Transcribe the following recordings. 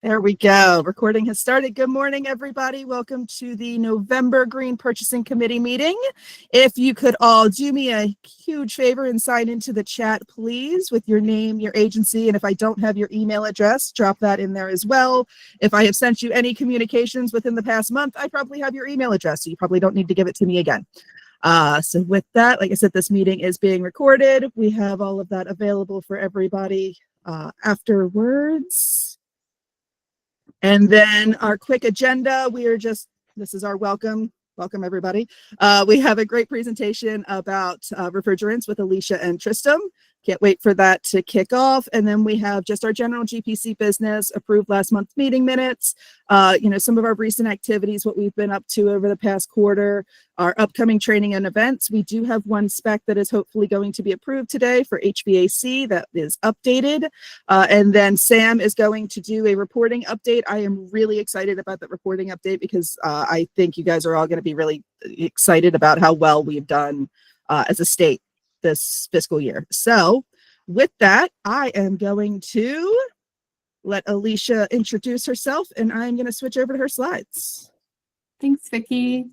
There we go. Recording has started. Good morning, everybody. Welcome to the November Green Purchasing Committee meeting. If you could all do me a huge favor and sign into the chat, please, with your name, your agency, and if I don't have your email address, drop that in there as well. If I have sent you any communications within the past month, I probably have your email address, so you probably don't need to give it to me again. So with that, like I said, this meeting is being recorded. We have all of that available for everybody afterwards. And then our quick agenda, this is our welcome everybody. We have a great presentation about refrigerants with Alicia and Tristram. Can't wait for that to kick off. And then we have just our general GPC business, approved last month's meeting minutes, some of our recent activities, what we've been up to over the past quarter, our upcoming training and events. We do have one spec that is hopefully going to be approved today for HVAC that is updated. And then Sam is going to do a reporting update. I am really excited about that reporting update because I think you guys are all going to be really excited about how well we've done as a state this fiscal year. So with that, I am going to let Alicia introduce herself and I'm going to switch over to her slides. Thanks, Vicki.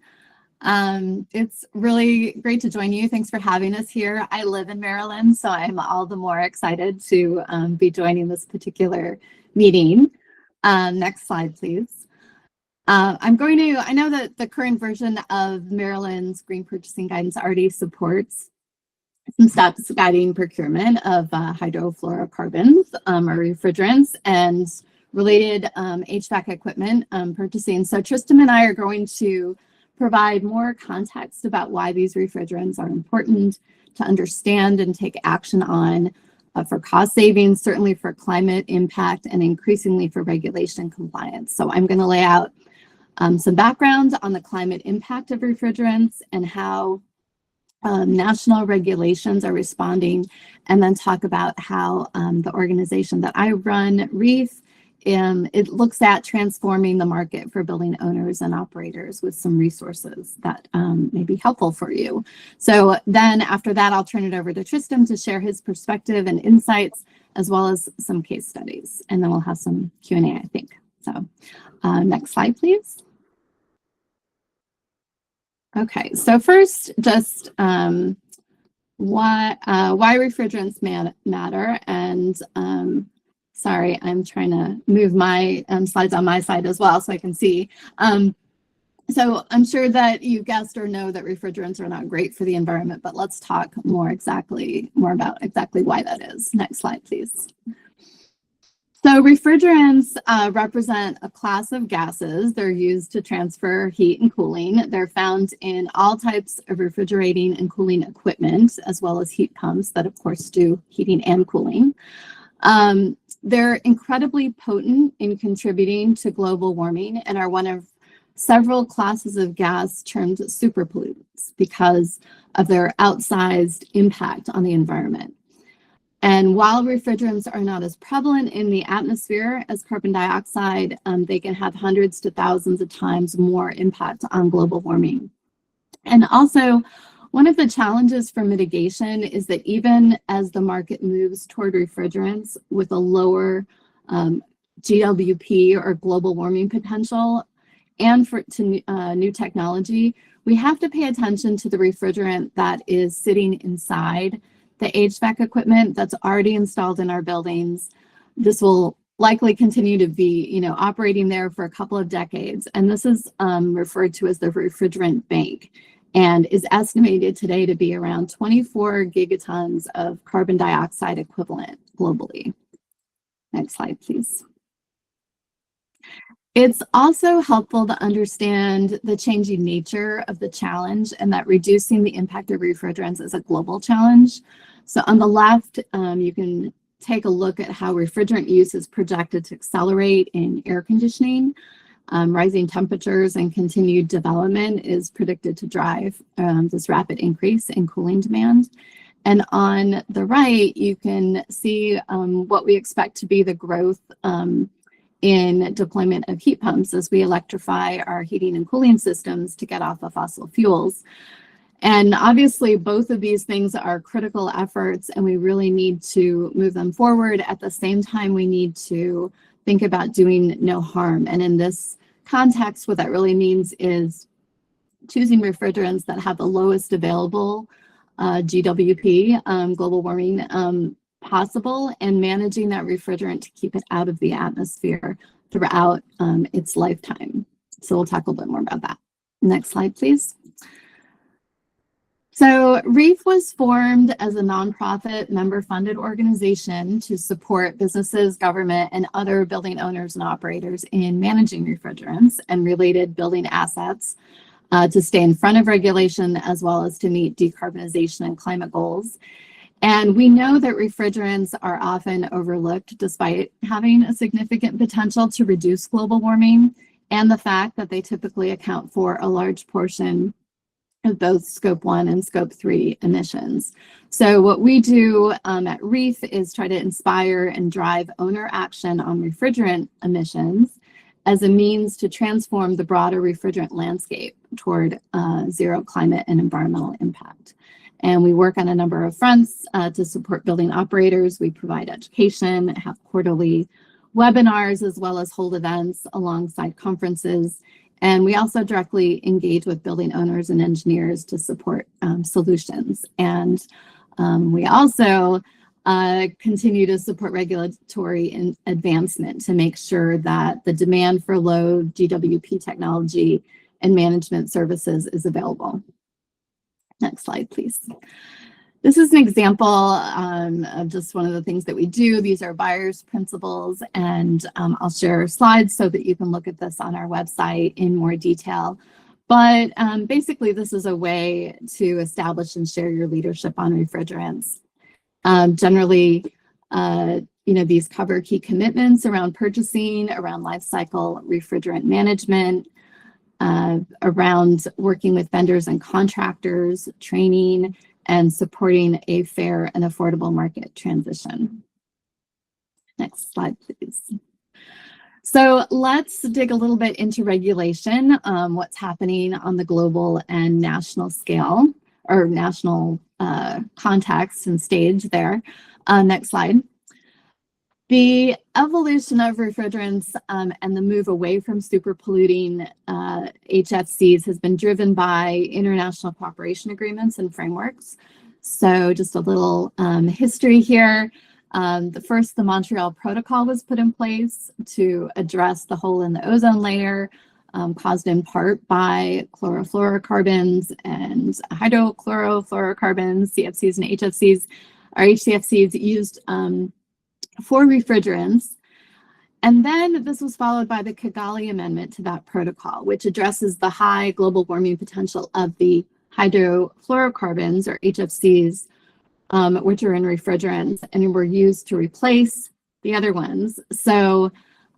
It's really great to join you. Thanks for having us here. I live in Maryland, so I'm all the more excited to be joining this particular meeting. Next slide, please. I know that the current version of Maryland's Green Purchasing Guidance already supports some steps guiding procurement of hydrofluorocarbons or refrigerants and related HVAC equipment purchasing. So Tristram and I are going to provide more context about why these refrigerants are important to understand and take action on for cost savings, certainly for climate impact, and increasingly for regulation compliance. So I'm going to lay out some background on the climate impact of refrigerants and how national regulations are responding, and then talk about how the organization that I run, REEF, it looks at transforming the market for building owners and operators with some resources that may be helpful for you. So then after that, I'll turn it over to Tristram to share his perspective and insights, as well as some case studies. And then we'll have some Q&A, I think. So next slide, please. Okay, so first, just why refrigerants matter, and sorry, I'm trying to move my slides on my side as well so I can see. So I'm sure that you guessed or know that refrigerants are not great for the environment, but let's talk more about exactly why that is. Next slide, please. So refrigerants represent a class of gases. They're used to transfer heat and cooling. They're found in all types of refrigerating and cooling equipment, as well as heat pumps that, of course, do heating and cooling. They're incredibly potent in contributing to global warming and are one of several classes of gas termed superpollutants because of their outsized impact on the environment. And while refrigerants are not as prevalent in the atmosphere as carbon dioxide, they can have hundreds to thousands of times more impact on global warming. And also, one of the challenges for mitigation is that even as the market moves toward refrigerants with a lower GWP or global warming potential and to new technology, we have to pay attention to the refrigerant that is sitting inside the HVAC equipment that's already installed in our buildings. This will likely continue to be, operating there for a couple of decades. And this is referred to as the refrigerant bank and is estimated today to be around 24 gigatons of carbon dioxide equivalent globally. Next slide, please. It's also helpful to understand the changing nature of the challenge and that reducing the impact of refrigerants is a global challenge. So on the left, you can take a look at how refrigerant use is projected to accelerate in air conditioning. Rising temperatures and continued development is predicted to drive this rapid increase in cooling demand. And on the right, you can see what we expect to be the growth in deployment of heat pumps as we electrify our heating and cooling systems to get off of fossil fuels. And obviously, both of these things are critical efforts, and we really need to move them forward. At the same time, we need to think about doing no harm. And in this context, what that really means is choosing refrigerants that have the lowest available GWP, global warming, possible, and managing that refrigerant to keep it out of the atmosphere throughout its lifetime. So we'll talk a little bit more about that. Next slide, please. So REEF was formed as a nonprofit member-funded organization to support businesses, government, and other building owners and operators in managing refrigerants and related building assets to stay in front of regulation as well as to meet decarbonization and climate goals. And we know that refrigerants are often overlooked despite having a significant potential to reduce global warming, and the fact that they typically account for a large portion of both Scope 1 and Scope 3 emissions. So what we do at REEF is try to inspire and drive owner action on refrigerant emissions as a means to transform the broader refrigerant landscape toward zero climate and environmental impact. And we work on a number of fronts to support building operators. We provide education, have quarterly webinars, as well as hold events alongside conferences. And we also directly engage with building owners and engineers to support solutions. And we also continue to support regulatory advancement to make sure that the demand for low GWP technology and management services is available. Next slide, please. This is an example of just one of the things that we do. These are buyer's principles, and I'll share slides so that you can look at this on our website in more detail. But basically, this is a way to establish and share your leadership on refrigerants. Generally, these cover key commitments around purchasing, around life cycle refrigerant management, around working with vendors and contractors, training, and supporting a fair and affordable market transition. Next slide, please. So let's dig a little bit into regulation, what's happening on the global and national scale, or national context and stage there. Next slide. The evolution of refrigerants and the move away from super polluting HFCs has been driven by international cooperation agreements and frameworks. So just a little history here. The Montreal Protocol was put in place to address the hole in the ozone layer caused in part by chlorofluorocarbons and hydrochlorofluorocarbons, CFCs and HFCs, or HCFCs used for refrigerants. And then this was followed by the Kigali Amendment to that protocol, which addresses the high global warming potential of the hydrofluorocarbons, or HFCs, which are in refrigerants and were used to replace the other ones. So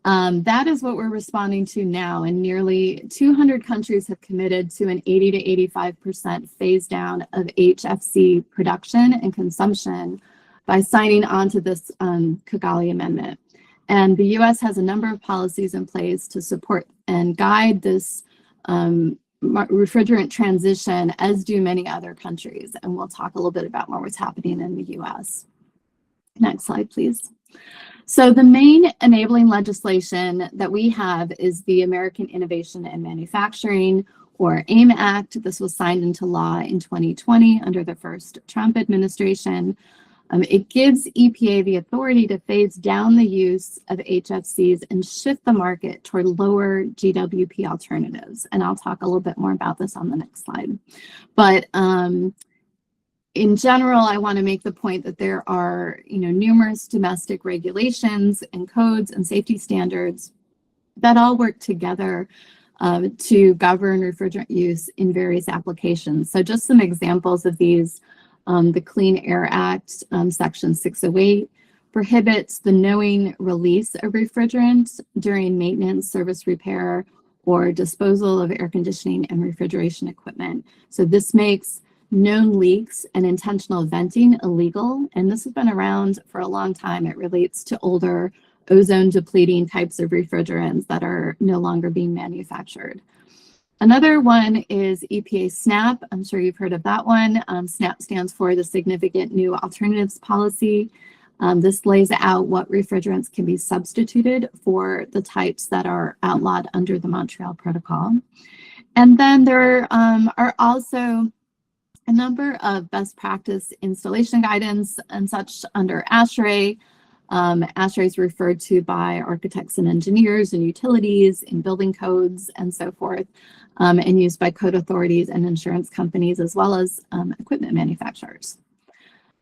that is what we're responding to now, and nearly 200 countries have committed to an 80 to 85% phase down of HFC production and consumption by signing on to this Kigali Amendment. And the US has a number of policies in place to support and guide this refrigerant transition, as do many other countries. And we'll talk a little bit about what's happening in the US. Next slide, please. So the main enabling legislation that we have is the American Innovation and Manufacturing, or AIM Act. This was signed into law in 2020 under the first Trump administration. It gives EPA the authority to phase down the use of HFCs and shift the market toward lower GWP alternatives. And I'll talk a little bit more about this on the next slide. But in general, I want to make the point that there are numerous domestic regulations and codes and safety standards that all work together to govern refrigerant use in various applications. So just some examples of these. The Clean Air Act, Section 608, prohibits the knowing release of refrigerants during maintenance, service repair, or disposal of air conditioning and refrigeration equipment. So this makes known leaks and intentional venting illegal, and this has been around for a long time. It relates to older ozone depleting types of refrigerants that are no longer being manufactured. Another one is EPA SNAP. I'm sure you've heard of that one. SNAP stands for the Significant New Alternatives Policy. This lays out what refrigerants can be substituted for the types that are outlawed under the Montreal Protocol. And then there are also a number of best practice installation guidance and such under ASHRAE. ASHRAE is referred to by architects and engineers and utilities in building codes and so forth, and used by code authorities and insurance companies as well as equipment manufacturers.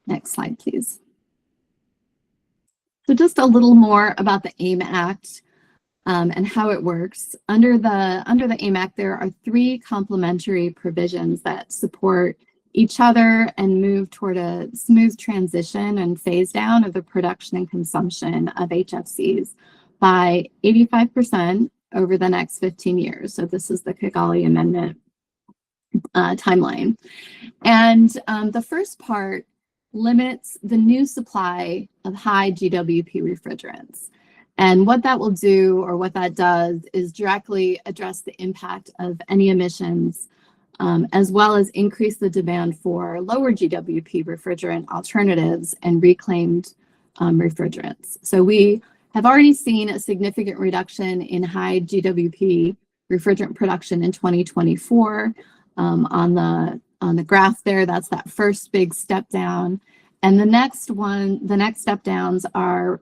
Next slide, please. So just a little more about the AIM Act and how it works. Under the AIM Act, there are 3 complementary provisions that support each other and move toward a smooth transition and phase down of the production and consumption of HFCs by 85% over the next 15 years. So this is the Kigali Amendment timeline. And the first part limits the new supply of high GWP refrigerants. And what that will do, or what that does, is directly address the impact of any emissions, as well as increase the demand for lower GWP refrigerant alternatives and reclaimed refrigerants. So we have already seen a significant reduction in high GWP refrigerant production in 2024. On the graph there, that's that first big step down. And the next step downs are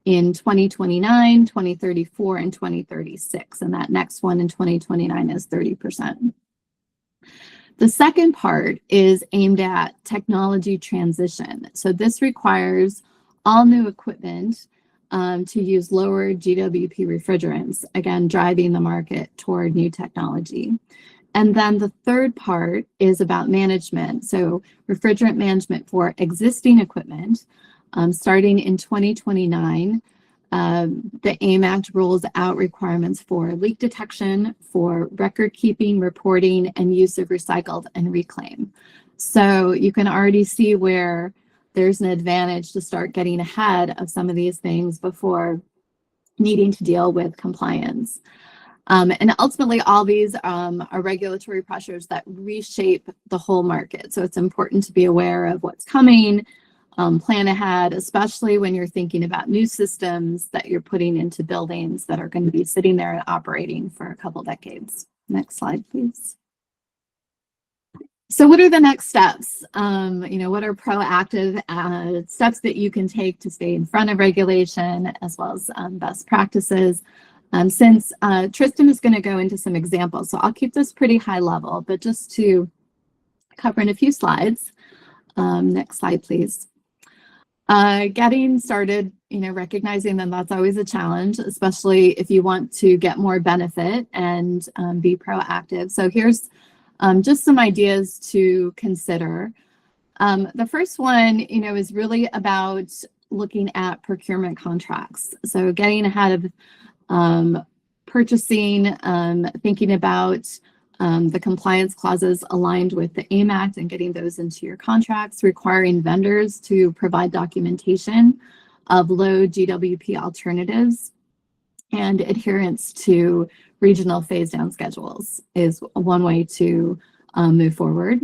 in 2029, 2034, and 2036. And that next one in 2029 is 30%. The second part is aimed at technology transition. So this requires all new equipment to use lower GWP refrigerants, again, driving the market toward new technology. And then the third part is about management. So refrigerant management for existing equipment. Starting in 2029, the AIM Act rules out requirements for leak detection, for record keeping, reporting, and use of recycled and reclaim. So you can already see where there's an advantage to start getting ahead of some of these things before needing to deal with compliance. And ultimately, all these are regulatory pressures that reshape the whole market. So it's important to be aware of what's coming, plan ahead, especially when you're thinking about new systems that you're putting into buildings that are going to be sitting there and operating for a couple decades. Next slide, please. So what are the next steps? What are proactive steps that you can take to stay in front of regulation, as well as best practices? Since Tristan is going to go into some examples, so I'll keep this pretty high level, but just to cover in a few slides. Next slide, please. Getting started, recognizing that that's always a challenge, especially if you want to get more benefit and be proactive. So here's just some ideas to consider. The first one, is really about looking at procurement contracts. So getting ahead of purchasing, thinking about the compliance clauses aligned with the AIM Act and getting those into your contracts, requiring vendors to provide documentation of low GWP alternatives, and adherence to regional phase down schedules is one way to move forward.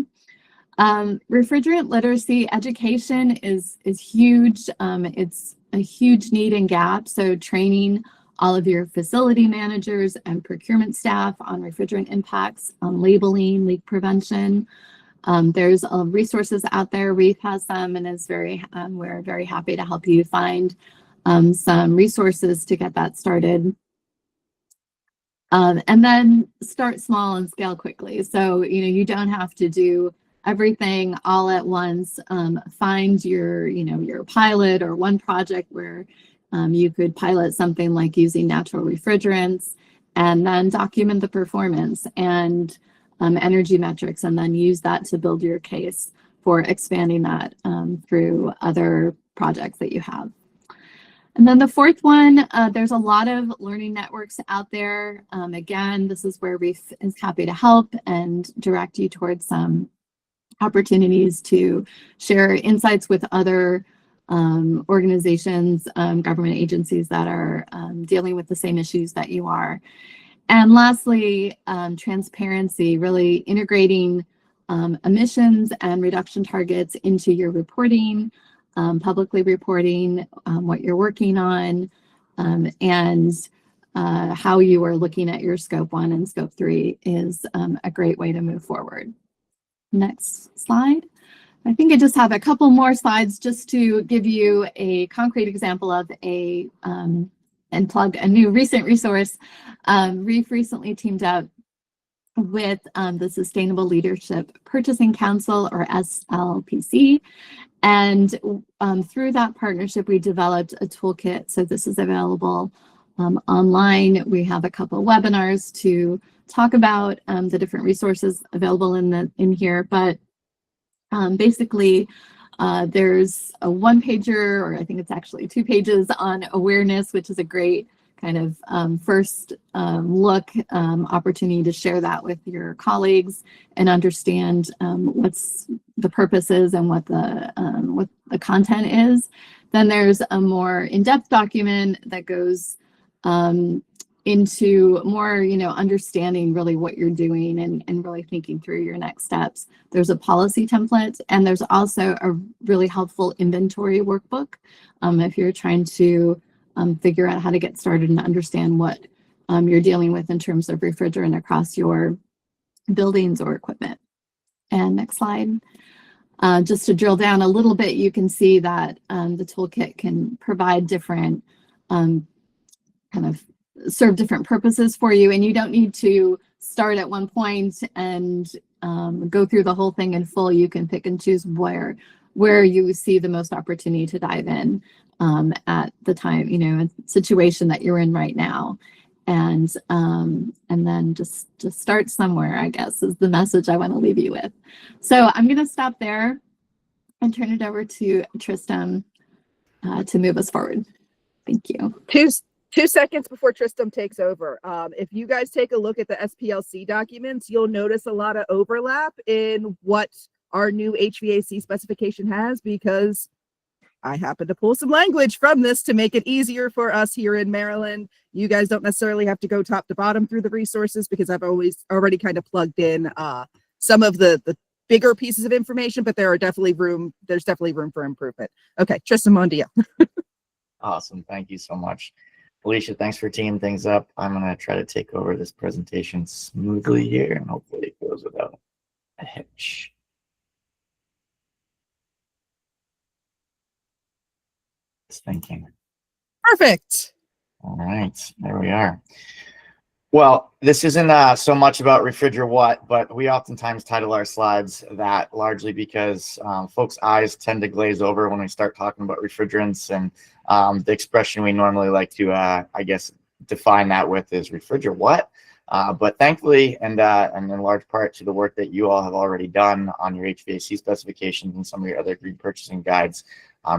Refrigerant literacy education is huge. It's a huge need and gap. So training all of your facility managers and procurement staff on refrigerant impacts, on labeling, leak prevention. There's resources out there. REEF has some, and we're very happy to help you find some resources to get that started. And then start small and scale quickly. So, you don't have to do everything all at once. Find your pilot or one project where you could pilot something like using natural refrigerants, and then document the performance and energy metrics, and then use that to build your case for expanding that through other projects that you have. And then the fourth one, there's a lot of learning networks out there. Again, this is where REEF is happy to help and direct you towards some opportunities to share insights with other organizations, government agencies that are dealing with the same issues that you are. And lastly, transparency, really integrating emissions and reduction targets into your reporting, publicly reporting what you're working on, and how you are looking at your scope 1 and scope 3 is a great way to move forward. Next slide. I think I just have a couple more slides just to give you a concrete example of and plug a new recent resource. REEF recently teamed up with the Sustainable Leadership Purchasing Council, or SLPC. And through that partnership, we developed a toolkit. So this is available online. We have a couple webinars to talk about the different resources available in here. But basically, there's a one-pager, or I think it's actually 2 pages on awareness, which is a great kind of first look opportunity to share that with your colleagues and understand what's the purpose is and what the content is. Then there's a more in-depth document that goes into more, understanding really what you're doing and really thinking through your next steps. There's a policy template, and there's also a really helpful inventory workbook if you're trying to figure out how to get started and understand what you're dealing with in terms of refrigerant across your buildings or equipment. And next slide. Just to drill down a little bit, you can see that the toolkit can provide different serve different purposes for you, and you don't need to start at one point and go through the whole thing in full. You can pick and choose where you see the most opportunity to dive in at the time, situation that you're in right now, and then just start somewhere, I guess, is the message I want to leave you with. So I'm going to stop there and turn it over to Tristram to move us forward. Thank you. 2 seconds before Tristram takes over. If you guys take a look at the SPLC documents, you'll notice a lot of overlap in what our new HVAC specification has, because I happen to pull some language from this to make it easier for us here in Maryland. You guys don't necessarily have to go top to bottom through the resources, because I've already kind of plugged in some of the bigger pieces of information, but there's definitely room for improvement. Okay, Tristram, on to you. Awesome. Thank you so much. Alicia, thanks for teeing things up. I'm going to try to take over this presentation smoothly here, and hopefully it goes without a hitch. Just thinking. Perfect. All right, there we are. Well, this isn't so much about refrigerant what, but we oftentimes title our slides that, largely because folks' eyes tend to glaze over when we start talking about refrigerants, and the expression we normally like to, I guess, define that with is refrigerant what. But thankfully, and in large part to the work that you all have already done on your HVAC specifications and some of your other green purchasing guides,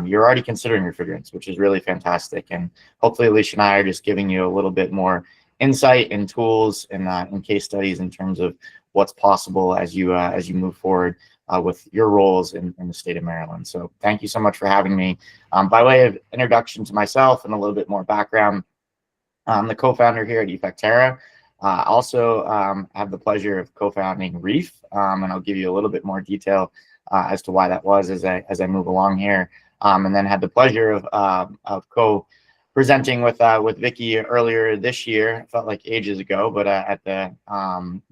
you're already considering refrigerants, which is really fantastic. And hopefully Alicia and I are just giving you a little bit more insight and tools and case studies in terms of what's possible as you move forward with your roles in the state of Maryland. So thank you so much for having me. By way of introduction to myself and a little bit more background, I'm the co-founder here at Effectera. Also have the pleasure of co-founding REEF, and I'll give you a little bit more detail as to why that was as I move along here. And then had the pleasure of co-presenting with Vicki earlier this year. It felt like ages ago, but at the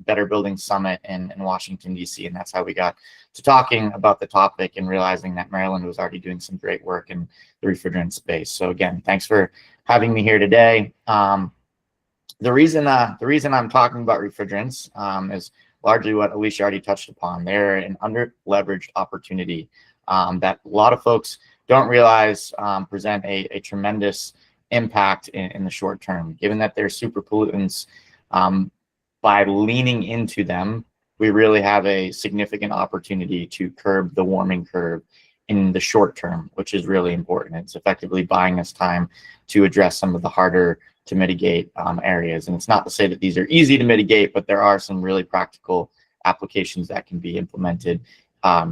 Better Building Summit in Washington, D.C. And that's how we got to talking about the topic and realizing that Maryland was already doing some great work in the refrigerant space. So again, thanks for having me here today. The reason I'm talking about refrigerants is largely what Alicia already touched upon. They're an under-leveraged opportunity that a lot of folks don't realize present a tremendous impact in the short term. Given that they're super pollutants, by leaning into them, we really have a significant opportunity to curb the warming curve in the short term, which is really important. It's effectively buying us time to address some of the harder to mitigate areas. And it's not to say that these are easy to mitigate, but there are some really practical applications that can be implemented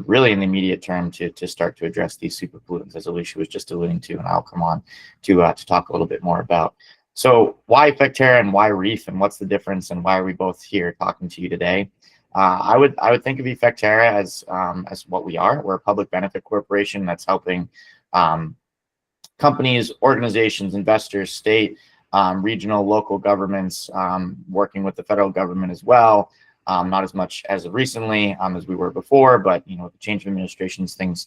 really in the immediate term to start to address these super pollutants, as Alicia was just alluding to, and I'll come on to talk a little bit more about. So why Effectera and why REEF, and what's the difference, and why are we both here talking to you today? I would think of Effectera as what we are. We're a public benefit corporation that's helping companies, organizations, investors, state, regional, local governments, working with the federal government as well. Not as much as of recently as we were before, but with the change of administrations, things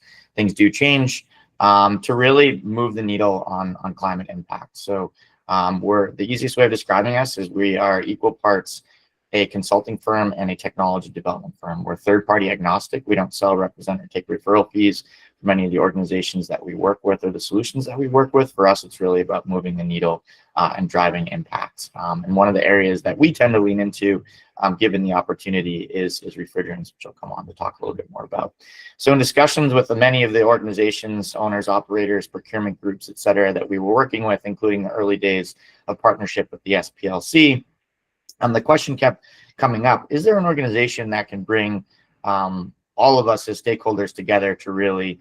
do change to really move the needle on climate impact. So the easiest way of describing us is we are equal parts a consulting firm and a technology development firm. We're third-party agnostic. We don't sell, represent, or take referral fees from any of the organizations that we work with or the solutions that we work with. For us, it's really about moving the needle and driving impact. And one of the areas that we tend to lean into, given the opportunity, is refrigerants, which I'll come on to talk a little bit more about. So in discussions with many of the organizations, owners, operators, procurement groups, et cetera, that we were working with, including the early days of partnership with the SPLC, the question kept coming up: is there an organization that can bring all of us as stakeholders together to really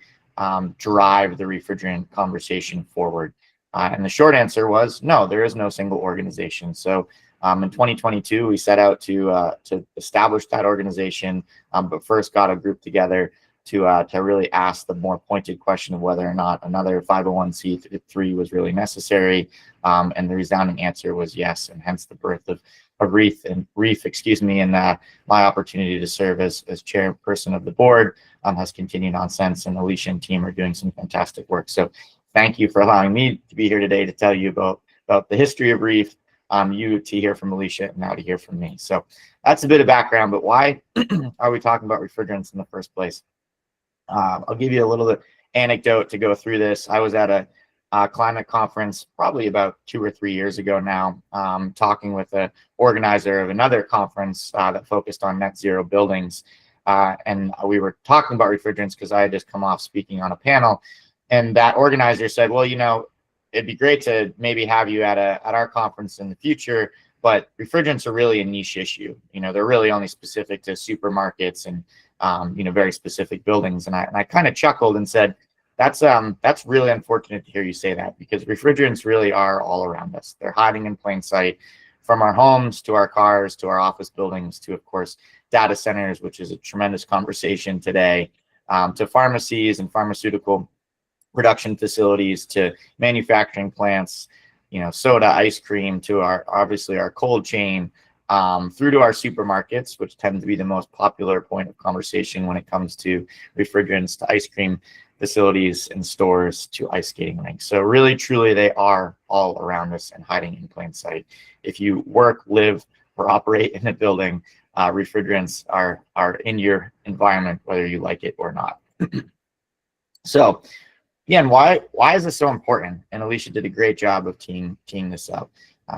drive the refrigerant conversation forward? And the short answer was no, there is no single organization. So in 2022, we set out to establish that organization, but first got a group together to really ask the more pointed question of whether or not another 501c3 was really necessary. And the resounding answer was yes, and hence the birth of Reef, and my opportunity to serve as chairperson of the board has continued on since, and Alicia and team are doing some fantastic work. So thank you for allowing me to be here today to tell you about the history of Reef, you to hear from Alicia, and now to hear from me. So that's a bit of background, but why are we talking about refrigerants in the first place? I'll give you a little bit anecdote to go through this. I was at a climate conference probably about 2 or 3 years ago now, talking with the organizer of another conference that focused on net zero buildings. And we were talking about refrigerants because I had just come off speaking on a panel. And that organizer said, well, it'd be great to maybe have you at our conference in the future, but refrigerants are really a niche issue. They're really only specific to supermarkets and very specific buildings. And I kind of chuckled and said, that's really unfortunate to hear you say that, because refrigerants really are all around us. They're hiding in plain sight, from our homes to our cars to our office buildings to, of course, data centers, which is a tremendous conversation today, to pharmacies and pharmaceutical production facilities, to manufacturing plants, soda, ice cream, to obviously our cold chain, through to our supermarkets, which tend to be the most popular point of conversation when it comes to refrigerants, to ice cream facilities and stores, to ice skating rinks. So really, truly, they are all around us and hiding in plain sight. If you work, live, or operate in a building, refrigerants are in your environment, whether you like it or not. So again, why is this so important? And Alicia did a great job of teeing this up.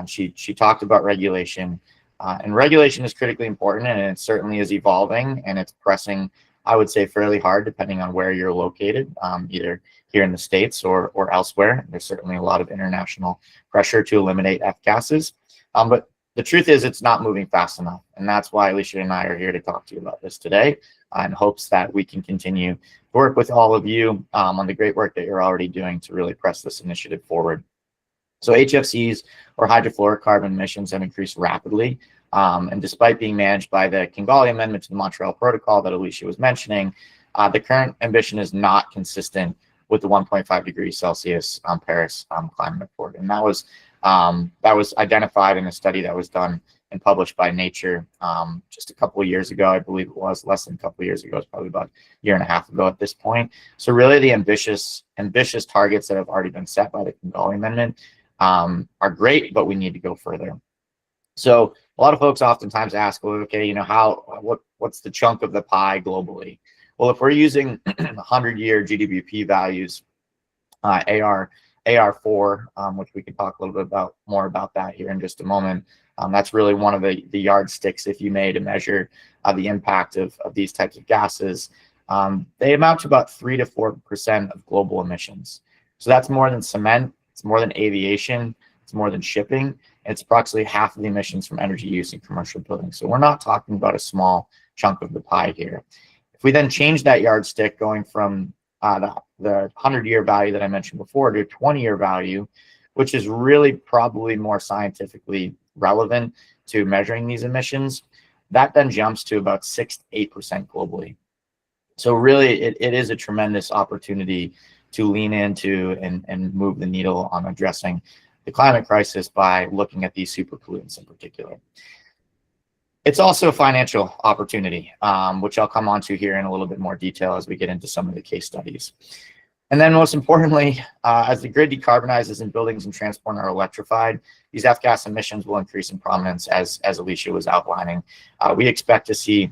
She talked about regulation, and regulation is critically important, and it certainly is evolving, and it's pressing, I would say, fairly hard depending on where you're located, either here in the States or elsewhere. There's certainly a lot of international pressure to eliminate F gases, but the truth is it's not moving fast enough. And that's why Alicia and I are here to talk to you about this today, in hopes that we can continue to work with all of you on the great work that you're already doing to really press this initiative forward. So HFCs, or hydrofluorocarbon emissions, have increased rapidly. And despite being managed by the Kigali Amendment to the Montreal Protocol that Alicia was mentioning, the current ambition is not consistent with the 1.5 degrees Celsius Paris climate accord. And that was identified in a study that was done and published by Nature just a couple of years ago. I believe it was less than a couple of years ago. It's probably about a year and a half ago at this point. So really, the ambitious targets that have already been set by the Kigali Amendment are great, but we need to go further. So a lot of folks oftentimes ask, well, okay, what's the chunk of the pie globally? Well, if we're using 100-year GWP values, AR4, which we can talk a little bit more about that here in just a moment, that's really one of the yardsticks, if you may, to measure the impact of these types of gases. They amount to about 3 to 4% of global emissions. So that's more than cement, it's more than aviation, it's more than shipping. It's approximately half of the emissions from energy use in commercial buildings. So we're not talking about a small chunk of the pie here. If we then change that yardstick, going from the 100-year value that I mentioned before to a 20-year value, which is really probably more scientifically relevant to measuring these emissions, that then jumps to about 6 to 8% globally. So really, it is a tremendous opportunity to lean into and move the needle on addressing the climate crisis by looking at these super pollutants in particular. It's also a financial opportunity, which I'll come on to here in a little bit more detail as we get into some of the case studies. And then most importantly, as the grid decarbonizes and buildings and transport are electrified, these F-gas emissions will increase in prominence, as Alicia was outlining. We expect to see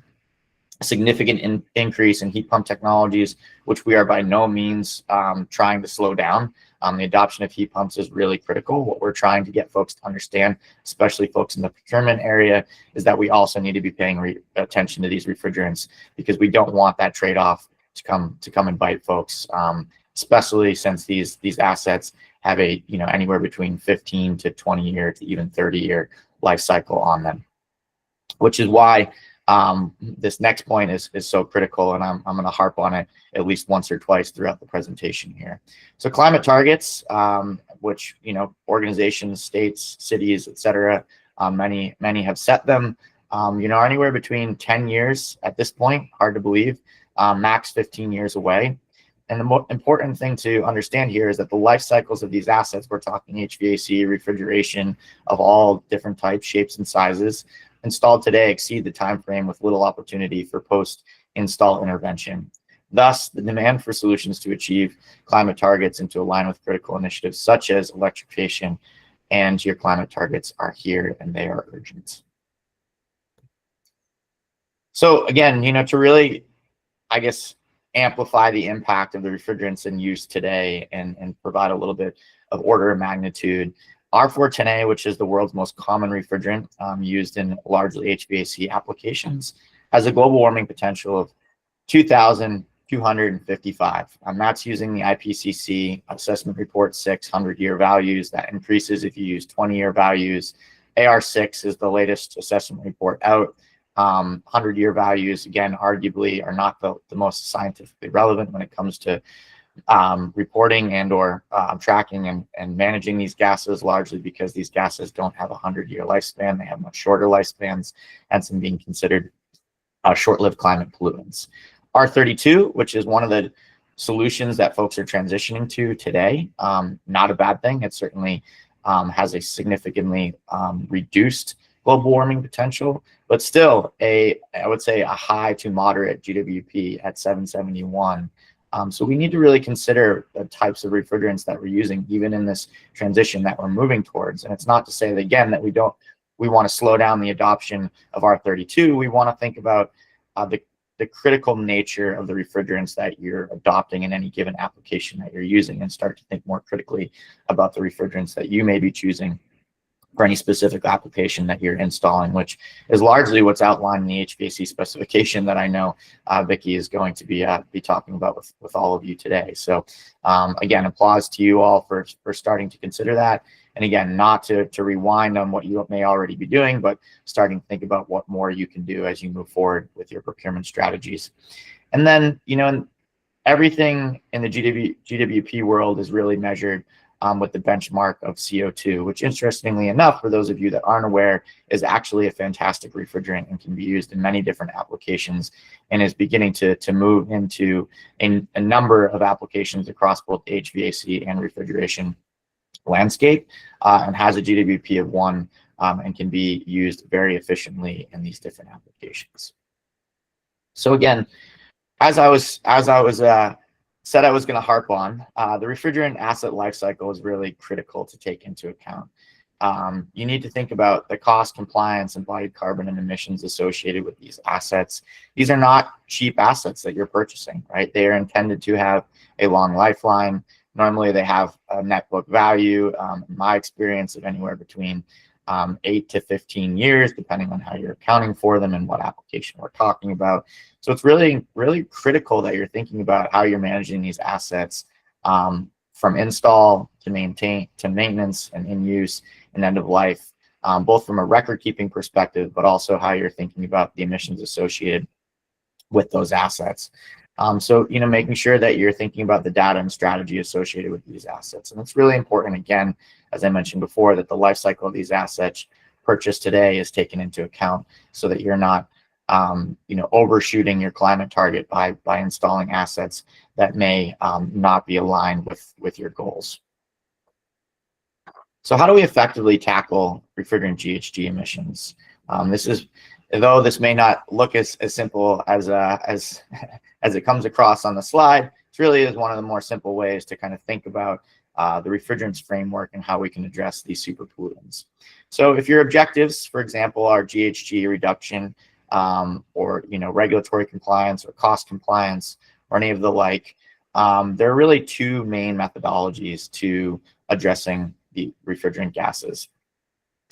a significant increase in heat pump technologies, which we are by no means trying to slow down. The adoption of heat pumps is really critical. What we're trying to get folks to understand, especially folks in the procurement area, is that we also need to be paying attention to these refrigerants, because we don't want that trade-off to come and bite folks, especially since these assets have a anywhere between 15 to 20 year to even 30-year life cycle on them, which is why this next point is so critical, and I'm going to harp on it at least once or twice throughout the presentation here. So climate targets, which organizations, states, cities, etc., many have set them, are anywhere between 10 years at this point, hard to believe, max 15 years away. And the most important thing to understand here is that the life cycles of these assets, we're talking HVAC, refrigeration of all different types, shapes, and sizes, installed today exceed the time frame with little opportunity for post-install intervention. Thus, the demand for solutions to achieve climate targets and to align with critical initiatives such as electrification and your climate targets are here, and they are urgent. So again, to really, I guess, amplify the impact of the refrigerants in use today and provide a little bit of order of magnitude, R410A, which is the world's most common refrigerant used in largely HVAC applications, has a global warming potential of 2,255. That's using the IPCC Assessment Report 6 100-year values. That increases if you use 20-year values. AR6 is the latest assessment report out. 100-year values, again, arguably are not the most scientifically relevant when it comes to reporting and or tracking and managing these gases, largely because these gases don't have a 100-year lifespan. They have much shorter lifespans, hence them being considered short-lived climate pollutants. R32, which is one of the solutions that folks are transitioning to today, not a bad thing. It certainly has a significantly reduced global warming potential, but still I would say a high to moderate GWP at 771. So we need to really consider the types of refrigerants that we're using, even in this transition that we're moving towards. And it's not to say that, again, that we want to slow down the adoption of R32. We want to think about the critical nature of the refrigerants that you're adopting in any given application that you're using, and start to think more critically about the refrigerants that you may be choosing for any specific application that you're installing, which is largely what's outlined in the HVAC specification that I know Vicki is going to be talking about with all of you today. So again, applause to you all for starting to consider that. And again, not to rewind on what you may already be doing, but starting to think about what more you can do as you move forward with your procurement strategies. And then, everything in the GWP world is really measured with the benchmark of CO2, which, interestingly enough, for those of you that aren't aware, is actually a fantastic refrigerant and can be used in many different applications, and is beginning to move into a number of applications across both HVAC and refrigeration landscape, and has a GWP of 1 and can be used very efficiently in these different applications. So again, as I said I was going to harp on, the refrigerant asset lifecycle is really critical to take into account. You need to think about the cost, compliance, embodied carbon, and emissions associated with these assets. These are not cheap assets that you're purchasing, right? They are intended to have a long lifeline. Normally, they have a net book value, in my experience, of anywhere between 8 to 15 years, depending on how you're accounting for them and what application we're talking about. So it's really, really critical that you're thinking about how you're managing these assets from install to maintenance and in use and end of life, both from a record-keeping perspective, but also how you're thinking about the emissions associated with those assets. So, making sure that you're thinking about the data and strategy associated with these assets. And it's really important, again, as I mentioned before, that the life cycle of these assets purchased today is taken into account so that you're not overshooting your climate target by installing assets that may not be aligned with your goals. So how do we effectively tackle refrigerant GHG emissions? Though this may not look as simple as it comes across on the slide, it really is one of the more simple ways to kind of think about the refrigerants framework and how we can address these superpollutants. So if your objectives, for example, are GHG reduction, or regulatory compliance or cost compliance or any of the like, there are really two main methodologies to addressing the refrigerant gases.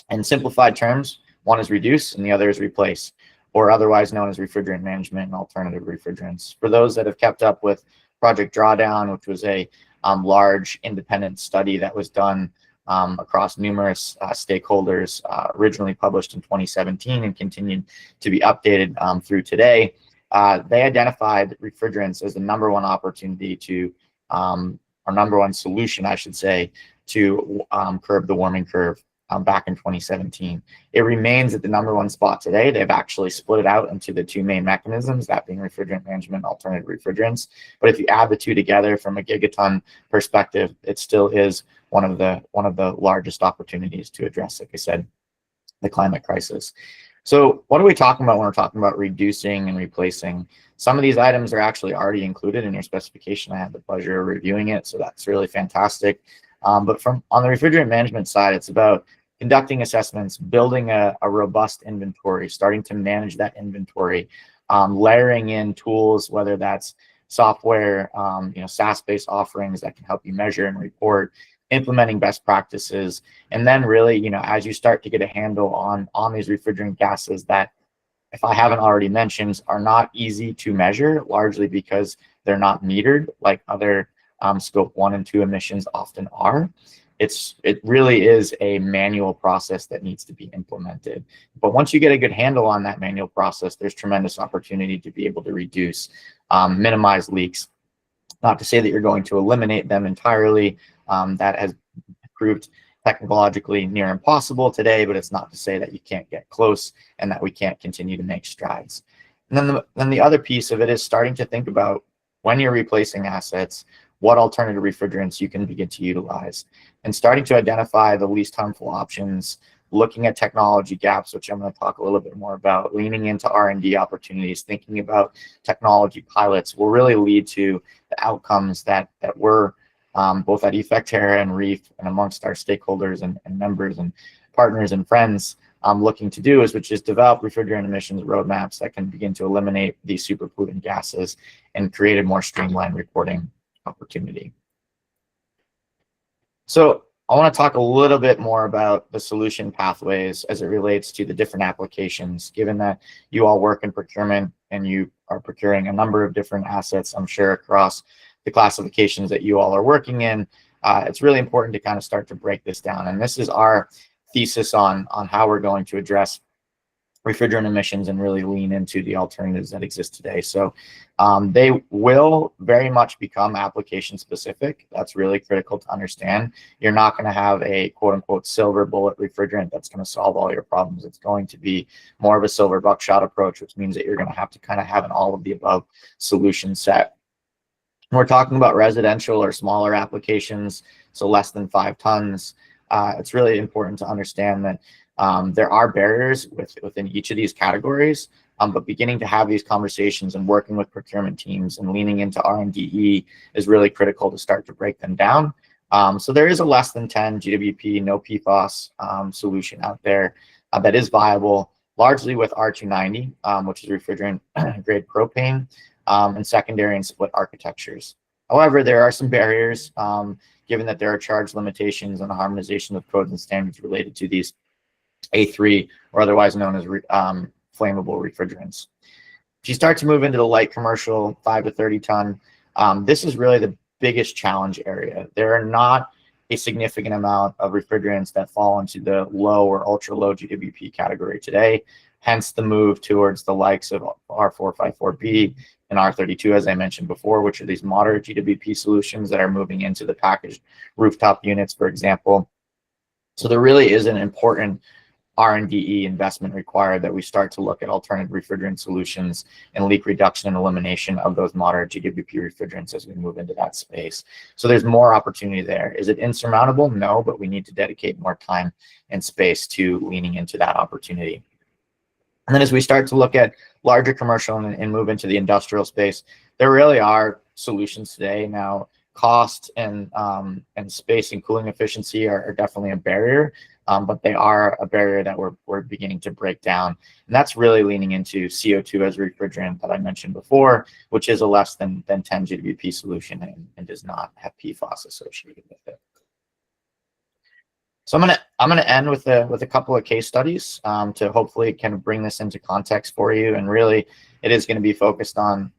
In simplified terms, one is reduce and the other is replace, or otherwise known as refrigerant management and alternative refrigerants. For those that have kept up with Project Drawdown, which was a large independent study that was done across numerous stakeholders, originally published in 2017 and continued to be updated through today, they identified refrigerants as the #1 opportunity to, or #1 solution, I should say, to curb the warming curve back in 2017. It remains at the #1 spot today. They've actually split it out into the two main mechanisms, that being refrigerant management and alternative refrigerants. But if you add the two together from a gigaton perspective, it still is one of the largest opportunities to address, like I said, the climate crisis. So what are we talking about when we're talking about reducing and replacing? Some of these items are actually already included in your specification. I had the pleasure of reviewing it, so that's really fantastic. But on the refrigerant management side, it's about conducting assessments, building a robust inventory, starting to manage that inventory, layering in tools, whether that's software, SaaS-based offerings that can help you measure and report, implementing best practices, and then really, as you start to get a handle on these refrigerant gases that, if I haven't already mentioned, are not easy to measure, largely because they're not metered like other scope 1 and 2 emissions often are. It really is a manual process that needs to be implemented. But once you get a good handle on that manual process, there's tremendous opportunity to be able to reduce, minimize leaks. Not to say that you're going to eliminate them entirely. That has proved technologically near impossible today, but it's not to say that you can't get close and that we can't continue to make strides. And then the other piece of it is starting to think about, when you're replacing assets, what alternative refrigerants you can begin to utilize, and starting to identify the least harmful options, looking at technology gaps, which I'm going to talk a little bit more about, leaning into R&D opportunities, thinking about technology pilots will really lead to the outcomes that we're both at Effecterra and REEF and amongst our stakeholders and members and partners and friends looking to do, which is develop refrigerant emissions roadmaps that can begin to eliminate these superpollutant gases and create a more streamlined reporting opportunity. So I want to talk a little bit more about the solution pathways as it relates to the different applications, given that you all work in procurement and you are procuring a number of different assets, I'm sure, across the classifications that you all are working in. It's really important to kind of start to break this down. And this is our thesis on how we're going to address refrigerant emissions and really lean into the alternatives that exist today. So they will very much become application specific. That's really critical to understand. You're not going to have a quote unquote silver bullet refrigerant that's going to solve all your problems. It's going to be more of a silver buckshot approach, which means that you're going to have to kind of have an all of the above solution set. We're talking about residential or smaller applications, so less than 5 tons. It's really important to understand that there are barriers within each of these categories, but beginning to have these conversations and working with procurement teams and leaning into R&DE is really critical to start to break them down. So there is a less than 10 GWP, no PFAS solution out there that is viable, largely with R290, which is refrigerant grade propane, and secondary and split architectures. However, there are some barriers, given that there are charge limitations and harmonization of codes and standards related to these A3, or otherwise known as flammable refrigerants. If you start to move into the light commercial 5 to 30 ton, this is really the biggest challenge area. There are not a significant amount of refrigerants that fall into the low or ultra low GWP category today, hence the move towards the likes of R454B and R32, as I mentioned before, which are these moderate GWP solutions that are moving into the packaged rooftop units, for example. So there really is an important R&DE investment required that we start to look at alternative refrigerant solutions and leak reduction and elimination of those moderate GWP refrigerants as we move into that space. So there's more opportunity there. Is it insurmountable? No, but we need to dedicate more time and space to leaning into that opportunity. And then as we start to look at larger commercial and move into the industrial space, there really are solutions today. Now, cost and space and cooling efficiency are definitely a barrier, but they are a barrier that we're beginning to break down. And that's really leaning into CO2 as a refrigerant that I mentioned before, which is a less than 10 GWP solution and does not have PFAS associated with it. So I'm gonna end with a couple of case studies to hopefully kind of bring this into context for you. And really, it is going to be focused on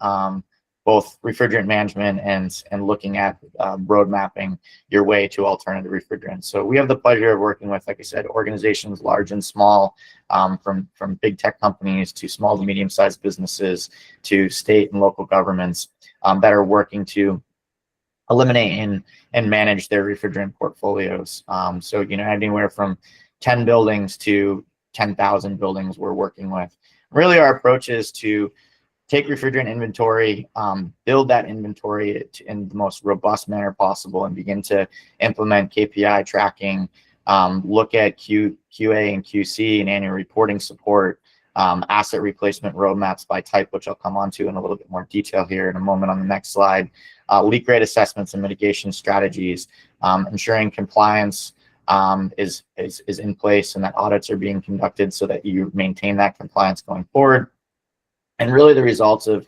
both refrigerant management and looking at road mapping your way to alternative refrigerants. So we have the pleasure of working with, like I said, organizations large and small, from big tech companies to small to medium-sized businesses to state and local governments that are working to eliminate and manage their refrigerant portfolios. So, you know, anywhere from 10 buildings to 10,000 buildings we're working with. Really, our approach is to take refrigerant inventory, build that inventory in the most robust manner possible, and begin to implement KPI tracking, look at QA and QC and annual reporting support, asset replacement roadmaps by type, which I'll come on to in a little bit more detail here in a moment on the next slide, leak rate assessments and mitigation strategies, ensuring compliance is in place and that audits are being conducted so that you maintain that compliance going forward. And really the results of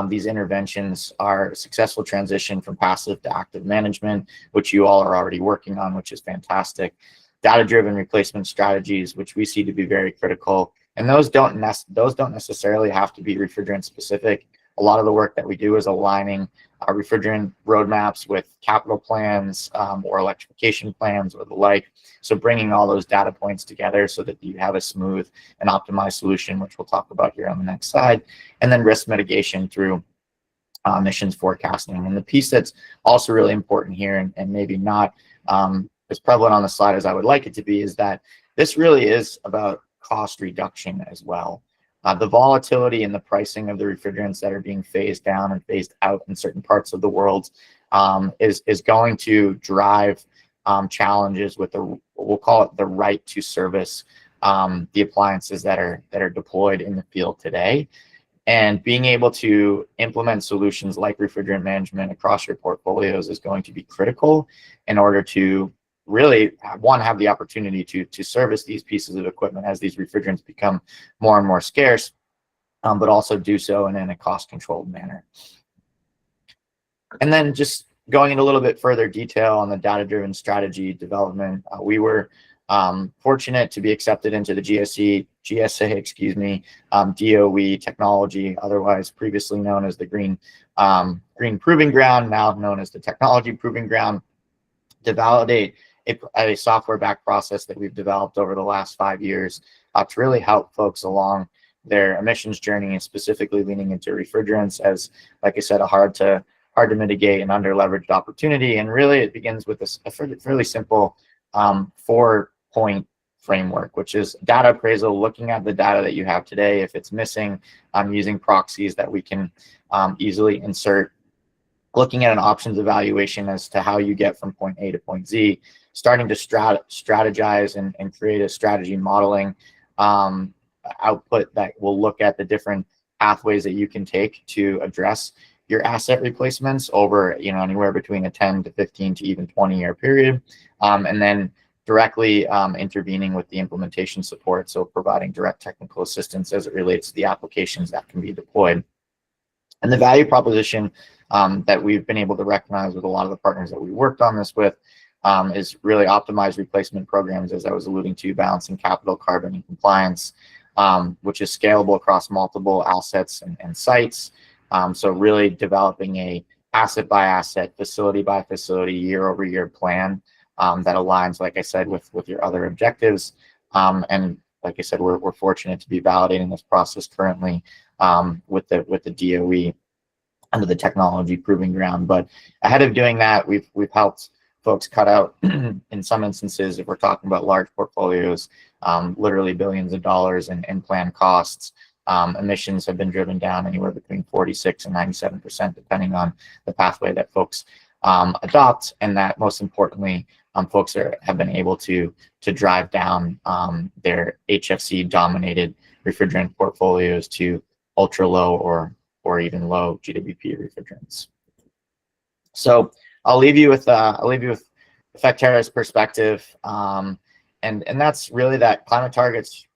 these interventions are successful transition from passive to active management, which you all are already working on, which is fantastic. Data-driven replacement strategies, which we see to be very critical. And those don't necessarily have to be refrigerant specific. A lot of the work that we do is aligning our refrigerant roadmaps with capital plans or electrification plans or the like. So bringing all those data points together so that you have a smooth and optimized solution, which we'll talk about here on the next slide. And then risk mitigation through emissions forecasting. And the piece that's also really important here and maybe not as prevalent on the slide as I would like it to be is that this really is about cost reduction as well. The volatility in the pricing of the refrigerants that are being phased down and phased out in certain parts of the world is going to drive challenges with we'll call it the right to service the appliances that are deployed in the field today. And being able to implement solutions like refrigerant management across your portfolios is going to be critical in order to really have the opportunity to service these pieces of equipment as these refrigerants become more and more scarce, but also do so in a cost-controlled manner. And then just going into a little bit further detail on the data-driven strategy development, we were fortunate to be accepted into the GSA, DOE technology, otherwise previously known as the Green Proving Ground, now known as the Technology Proving Ground, to validate a software-backed process that we've developed over the last 5 years to really help folks along their emissions journey, and specifically leaning into refrigerants as, like I said, a hard to mitigate and under-leveraged opportunity. And really, it begins with a fairly simple 4-point framework, which is data appraisal, looking at the data that you have today. If it's missing, using proxies that we can easily insert, looking at an options evaluation as to how you get from point A to point Z, starting to strategize and create a strategy modeling output that will look at the different pathways that you can take to address your asset replacements over, you know, anywhere between a 10 to 15 to even 20-year period, and then directly intervening with the implementation support, so providing direct technical assistance as it relates to the applications that can be deployed. And the value proposition that we've been able to recognize with a lot of the partners that we worked on this with is really optimized replacement programs, as I was alluding to, balancing capital, carbon, and compliance, which is scalable across multiple assets and sites. So really developing a asset by asset, facility by facility, year over year plan that aligns, like I said, with your other objectives. And like I said, we're fortunate to be validating this process currently with the DOE under the Technology Proving Ground. But ahead of doing that, we've helped folks cut out, in some instances, if we're talking about large portfolios, literally billions of dollars in planned costs. Emissions have been driven down anywhere between 46 and 97%, depending on the pathway that folks adopt, and that most importantly, folks have been able to drive down their HFC dominated refrigerant portfolios to ultra low or even low GWP refrigerants. So I'll leave you with Effectera's perspective, and that's really that climate targets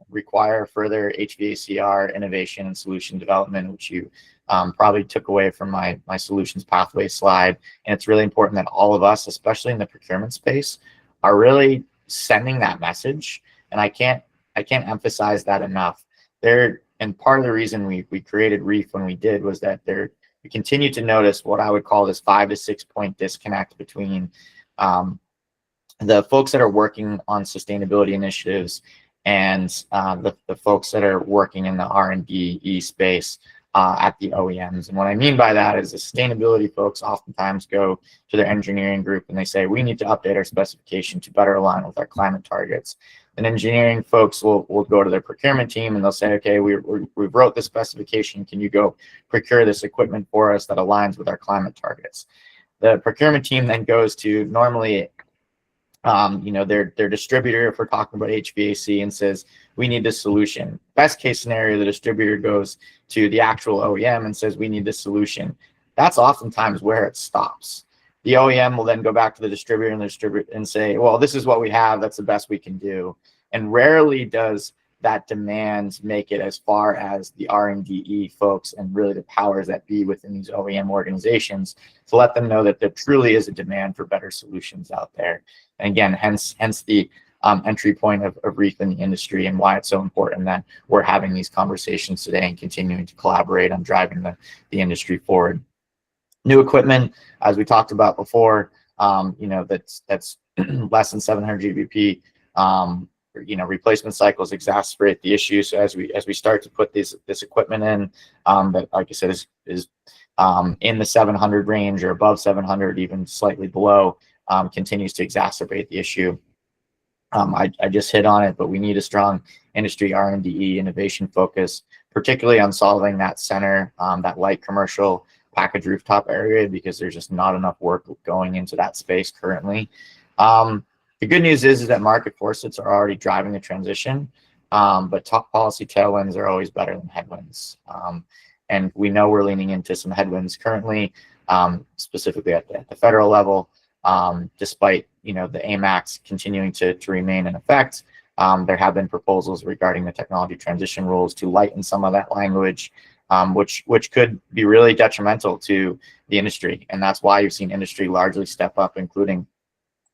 require further HVACR innovation and solution development, which you probably took away from my solutions pathway slide. And it's really important that all of us, especially in the procurement space, are really sending that message. And I can't emphasize that enough. And part of the reason we created REEF when we did was that we continue to notice what I would call this 5 to 6 point disconnect between the folks that are working on sustainability initiatives and the folks that are working in the R&D space at the OEMs. And what I mean by that is the sustainability folks oftentimes go to their engineering group and they say, we need to update our specification to better align with our climate targets. And engineering folks will go to their procurement team and they'll say, okay, we wrote this specification. Can you go procure this equipment for us that aligns with our climate targets? The procurement team then goes to normally their distributor, if we're talking about HVAC, and says, we need this solution. Best case scenario, the distributor goes to the actual OEM and says, we need this solution. That's oftentimes where it stops. The OEM will then go back to the distributor and say, well, this is what we have. That's the best we can do. And rarely does that demand make it as far as the R&DE folks and really the powers that be within these OEM organizations to let them know that there truly is a demand for better solutions out there. And again, hence the entry point of REEF in the industry and why it's so important that we're having these conversations today and continuing to collaborate on driving the industry forward. New equipment, as we talked about before, that's less than 700 GBP. Replacement cycles exacerbate the issue. So as we start to put this equipment in, that, like I said, is in the 700 range or above 700, even slightly below, continues to exacerbate the issue. I just hit on it, but we need a strong industry R&D innovation focus, particularly on solving that center, that light commercial package rooftop area, because there's just not enough work going into that space currently. The good news is that market forces are already driving the transition, but top policy tailwinds are always better than headwinds. And we know we're leaning into some headwinds currently, specifically at the federal level. Despite the AIM Acts continuing to remain in effect, there have been proposals regarding the technology transition rules to lighten some of that language, which could be really detrimental to the industry. And that's why you've seen industry largely step up, including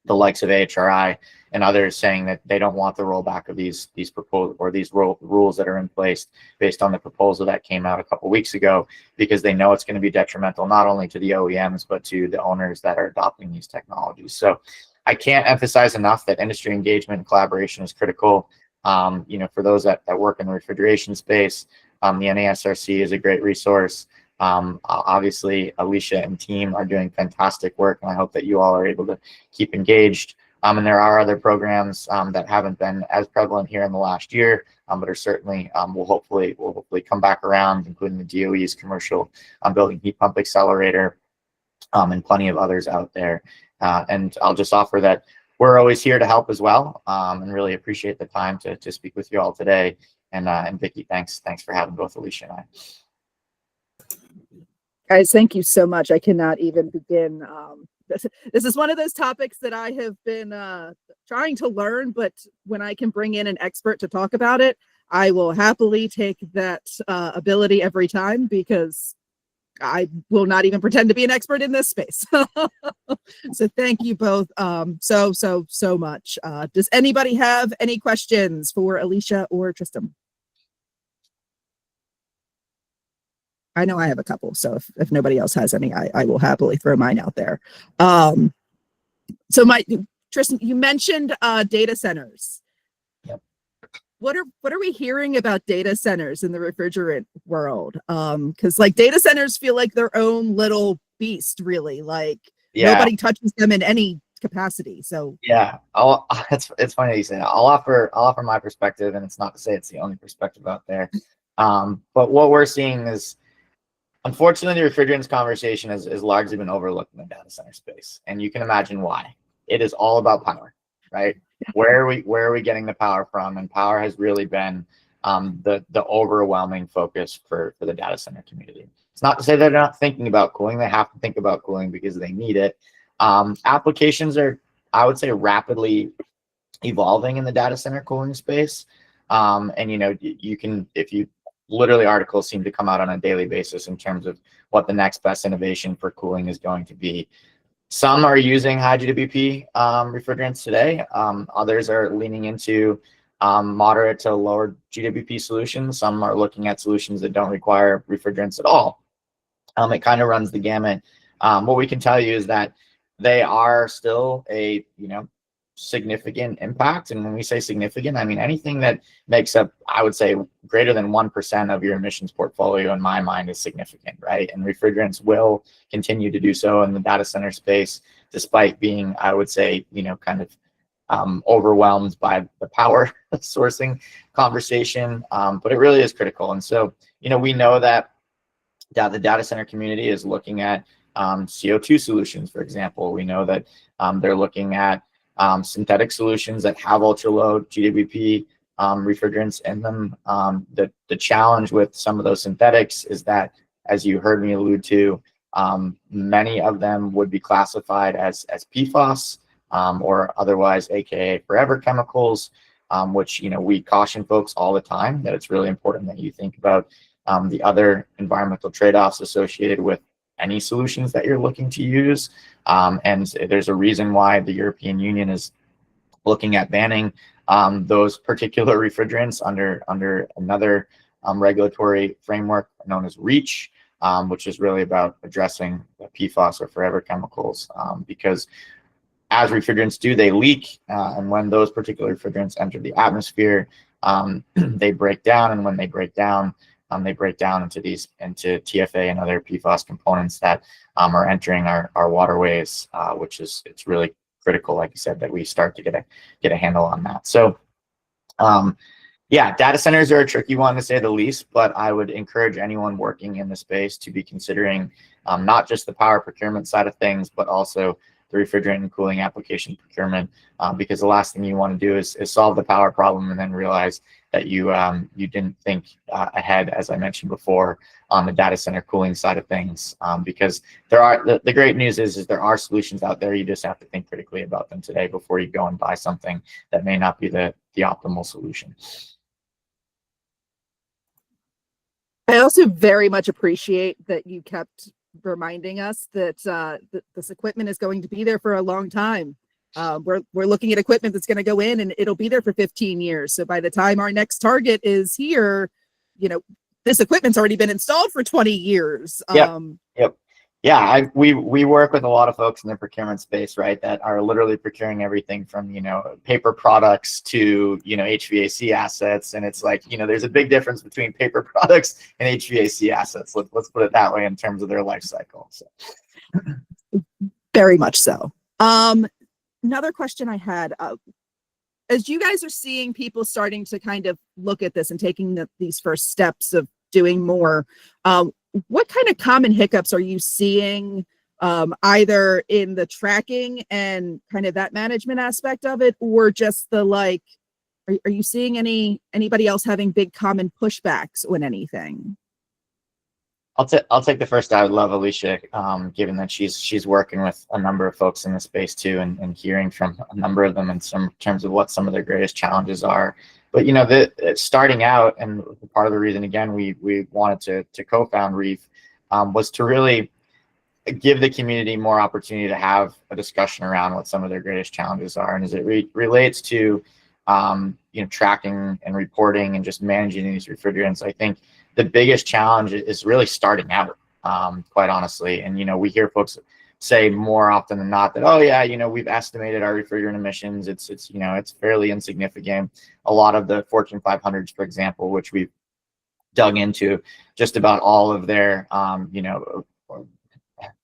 the likes of AHRI and others, saying that they don't want the rollback of these proposals or these rules that are in place based on the proposal that came out a couple of weeks ago, because they know it's going to be detrimental not only to the OEMs but to the owners that are adopting these technologies. So I can't emphasize enough that industry engagement and collaboration is critical. For those that work in the refrigeration space, the NASRC is a great resource. Obviously, Alicia and team are doing fantastic work, and I hope that you all are able to keep engaged. And there are other programs that haven't been as prevalent here in the last year, but are certainly will hopefully come back around, including the DOE's commercial building heat pump accelerator, and plenty of others out there. And I'll just offer that we're always here to help as well, and really appreciate the time to speak with you all today. And Vicki, thanks for having both Alicia and I. Guys, thank you so much. I cannot even begin. This is one of those topics that I have been trying to learn, but when I can bring in an expert to talk about it, I will happily take that ability every time, because I will not even pretend to be an expert in this space. So thank you both so much. Does anybody have any questions for Alicia or Tristan? I know I have a couple, so if nobody else has any, I will happily throw mine out there. So Tristan, you mentioned data centers. Yep. What are we hearing about data centers in the refrigerant world? Because data centers feel like their own little beast, really. Yeah. nobody touches them in any capacity. So Yeah, it's funny that you say that. I'll offer my perspective, and it's not to say it's the only perspective out there. But what we're seeing is, unfortunately, the refrigerants conversation has largely been overlooked in the data center space, and you can imagine why. It is all about power, right? Where are we getting the power from? And power has really been the overwhelming focus for the data center community. It's not to say they're not thinking about cooling. They have to think about cooling because they need it. Applications are, I would say, rapidly evolving in the data center cooling space. And you can, if you literally, articles seem to come out on a daily basis in terms of what the next best innovation for cooling is going to be. Some are using high GWP refrigerants today. Others are leaning into moderate to lower GWP solutions. Some are looking at solutions that don't require refrigerants at all. It kind of runs the gamut. What we can tell you is that they are still a significant impact. And when we say significant, I mean anything that makes up, I would say, greater than 1% of your emissions portfolio in my mind is significant, right? And refrigerants will continue to do so in the data center space, despite being, I would say, kind of overwhelmed by the power sourcing conversation. But it really is critical. And so, we know that the data center community is looking at CO2 solutions, for example. We know that they're looking at synthetic solutions that have ultra low GWP refrigerants in them. The challenge with some of those synthetics is that, as you heard me allude to, many of them would be classified as PFAS or otherwise, aka forever chemicals, which we caution folks all the time that it's really important that you think about the other environmental trade-offs associated with any solutions that you're looking to use. And there's a reason why the European Union is looking at banning those particular refrigerants under another regulatory framework known as REACH, which is really about addressing the PFAS or forever chemicals, because as refrigerants do, they leak, and when those particular refrigerants enter the atmosphere, they break down, and when they break down into TFA and other PFAS components that are entering our waterways, which it's really critical, like you said, that we start to get a handle on that. So, yeah, data centers are a tricky one to say the least, but I would encourage anyone working in the space to be considering not just the power procurement side of things, but also the refrigerant and cooling application procurement, because the last thing you want to do is solve the power problem and then realize that you didn't think ahead, as I mentioned before, on the data center cooling side of things. Because there are the great news is there are solutions out there. You just have to think critically about them today before you go and buy something that may not be the optimal solution. I also very much appreciate that you kept reminding us that this equipment is going to be there for a long time. We're looking at equipment that's going to go in and it'll be there for 15 years. So by the time our next target is here, this equipment's already been installed for 20 years. Yep. Yeah, we work with a lot of folks in the procurement space, right, that are literally procuring everything from, paper products to, HVAC assets. And it's like, there's a big difference between paper products and HVAC assets. Let's put it that way in terms of their life cycle. So. Very much so. Another question I had, as you guys are seeing people starting to kind of look at this and taking these first steps of doing more, what kind of common hiccups are you seeing, either in the tracking and kind of that management aspect of it, or just the are you seeing anybody else having big common pushbacks on anything? I'll take the first. I would love Alicia, given that she's working with a number of folks in the space too, and hearing from a number of them in terms of what some of their greatest challenges are. But starting out, and part of the reason again we wanted to co-found Reef was to really give the community more opportunity to have a discussion around what some of their greatest challenges are, and as it relates to tracking and reporting and just managing these refrigerants. I think the biggest challenge is really starting out, quite honestly. And we hear folks say more often than not that, oh yeah, we've estimated our refrigerant emissions. It's fairly insignificant. A lot of the Fortune 500s, for example, which we've dug into, just about all of their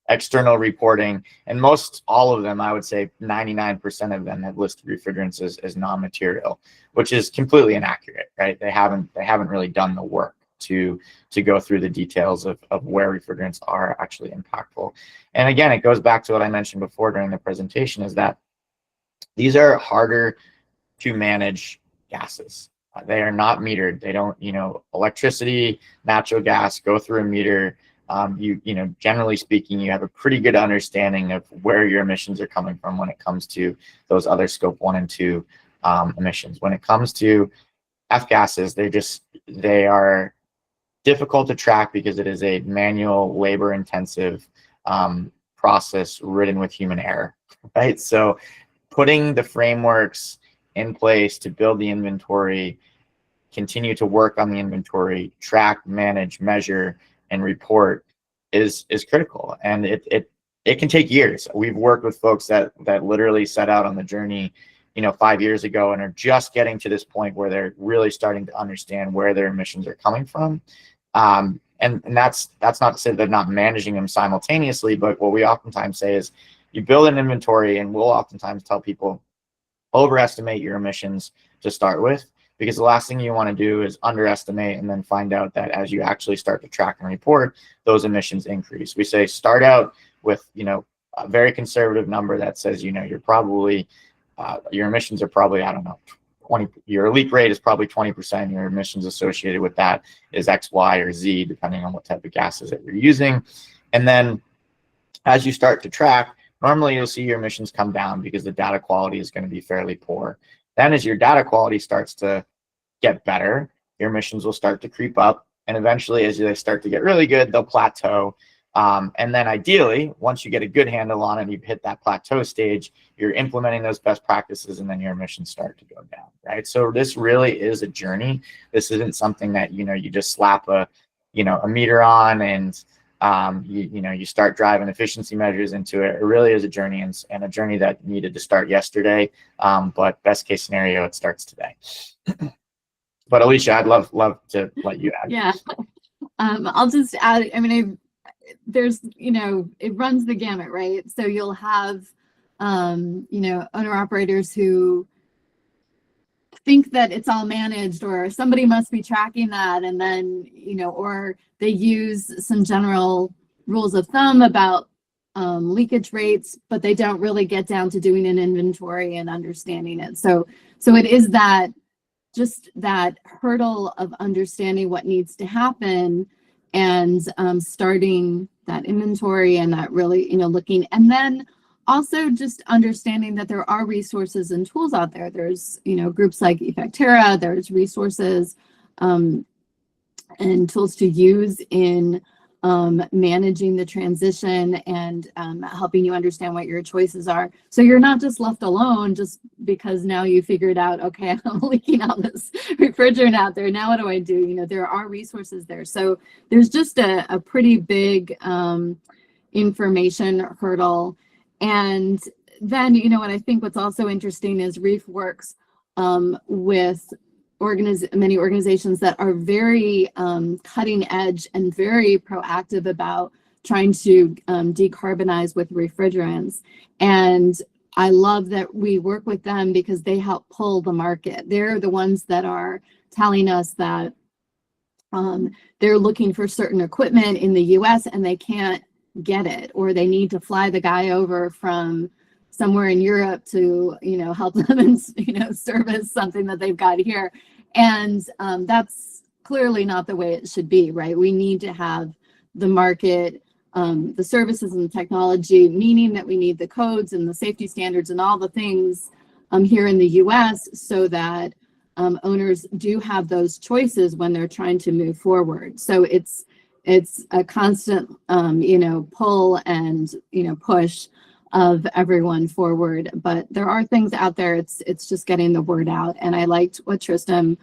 external reporting, and most all of them, I would say 99% of them have listed refrigerants as non-material, which is completely inaccurate, right? They haven't really done the work to go through the details of where refrigerants are actually impactful. And again, it goes back to what I mentioned before during the presentation, is that these are harder to manage gases. They are not metered. They don't, electricity, natural gas go through a meter. Generally speaking, you have a pretty good understanding of where your emissions are coming from when it comes to those other scope 1 and 2 emissions. When it comes to F gases, they are difficult to track because it is a manual, labor-intensive process ridden with human error, right? So putting the frameworks in place to build the inventory, continue to work on the inventory, track, manage, measure, and report is critical. And it can take years. We've worked with folks that literally set out on the journey 5 years ago and are just getting to this point where they're really starting to understand where their emissions are coming from. And that's not to say they're not managing them simultaneously, but what we oftentimes say is you build an inventory, and we'll oftentimes tell people, overestimate your emissions to start with, because the last thing you want to do is underestimate and then find out that as you actually start to track and report, those emissions increase. We say start out with a very conservative number that says you're probably your emissions are probably, I don't know, 20, your leak rate is probably 20%, your emissions associated with that is X, Y, or Z, depending on what type of gases that you're using. And then as you start to track, normally you'll see your emissions come down because the data quality is going to be fairly poor. Then as your data quality starts to get better, your emissions will start to creep up. And eventually, as they start to get really good, they'll plateau. And then ideally, once you get a good handle on it and you've hit that plateau stage, you're implementing those best practices, and then your emissions start to go down, right? So this really is a journey. This isn't something that, you just slap a meter on and you start driving efficiency measures into it. It really is a journey, and a journey that needed to start yesterday. But best case scenario, it starts today. But Alicia, I'd love to let you add. Yeah, I'll just add. I mean, there's it runs the gamut, right? So you'll have owner operators who think that it's all managed, or somebody must be tracking that, and then or they use some general rules of thumb about leakage rates, but they don't really get down to doing an inventory and understanding it. So it is that hurdle of understanding what needs to happen, and starting that inventory, and that really looking, and then also just understanding that there are resources and tools out there. There's groups like Effectera, there's resources and tools to use in managing the transition, and helping you understand what your choices are. So you're not just left alone just because now you figured out, okay, I'm leaking out this refrigerant out there. Now what do I do? There are resources there. So there's just a pretty big information hurdle. And then, what I think what's also interesting is REEF works with many organizations that are very cutting edge and very proactive about trying to decarbonize with refrigerants. And I love that we work with them because they help pull the market. They're the ones that are telling us that they're looking for certain equipment in the US and they can't get it, or they need to fly the guy over from somewhere in Europe to help them and service something that they've got here. And that's clearly not the way it should be, right? We need to have the market, the services and the technology, meaning that we need the codes and the safety standards and all the things here in the US, so that owners do have those choices when they're trying to move forward. So it's a constant pull and push of everyone forward, but there are things out there. It's just getting the word out. And I liked what Tristan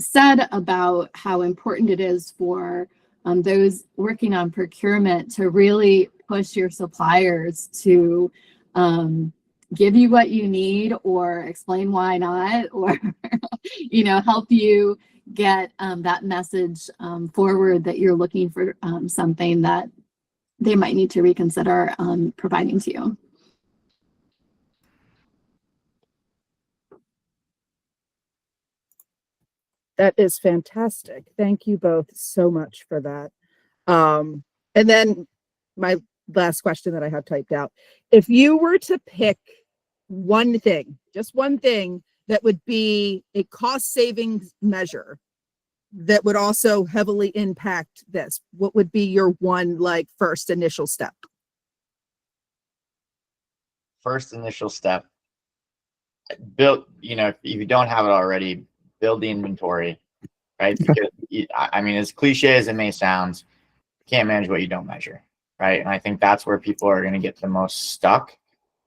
said about how important it is for those working on procurement to really push your suppliers to give you what you need, or explain why not, or help you get that message forward that you're looking for something that they might need to reconsider providing to you. That is fantastic. Thank you both so much for that. And then my last question that I have typed out. If you were to pick one thing, just one thing that would be a cost savings measure that would also heavily impact this, what would be your one like first initial step? First initial step, build, if you don't have it already, build the inventory, right? Because I mean, as cliche as it may sound, you can't manage what you don't measure, right? And I think that's where people are going to get the most stuck,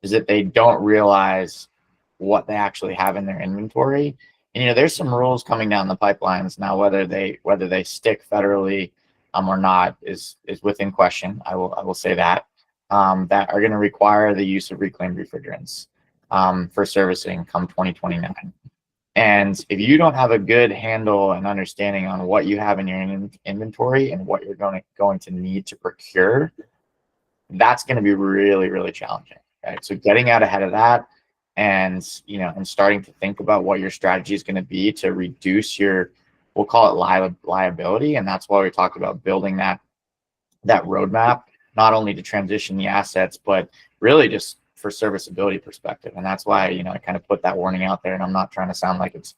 is that they don't realize what they actually have in their inventory. And there's some rules coming down the pipelines now, whether they stick federally or not is within question. I will say that that are going to require the use of reclaimed refrigerants for servicing come 2029. And if you don't have a good handle and understanding on what you have in your inventory and what you're going to need to procure, that's going to be really, really challenging. Right? So getting out ahead of that, and starting to think about what your strategy is going to be to reduce your, we'll call it liability. And that's why we talked about building that roadmap, not only to transition the assets, but really just for serviceability perspective. And that's why, I kind of put that warning out there, and I'm not trying to sound like it's,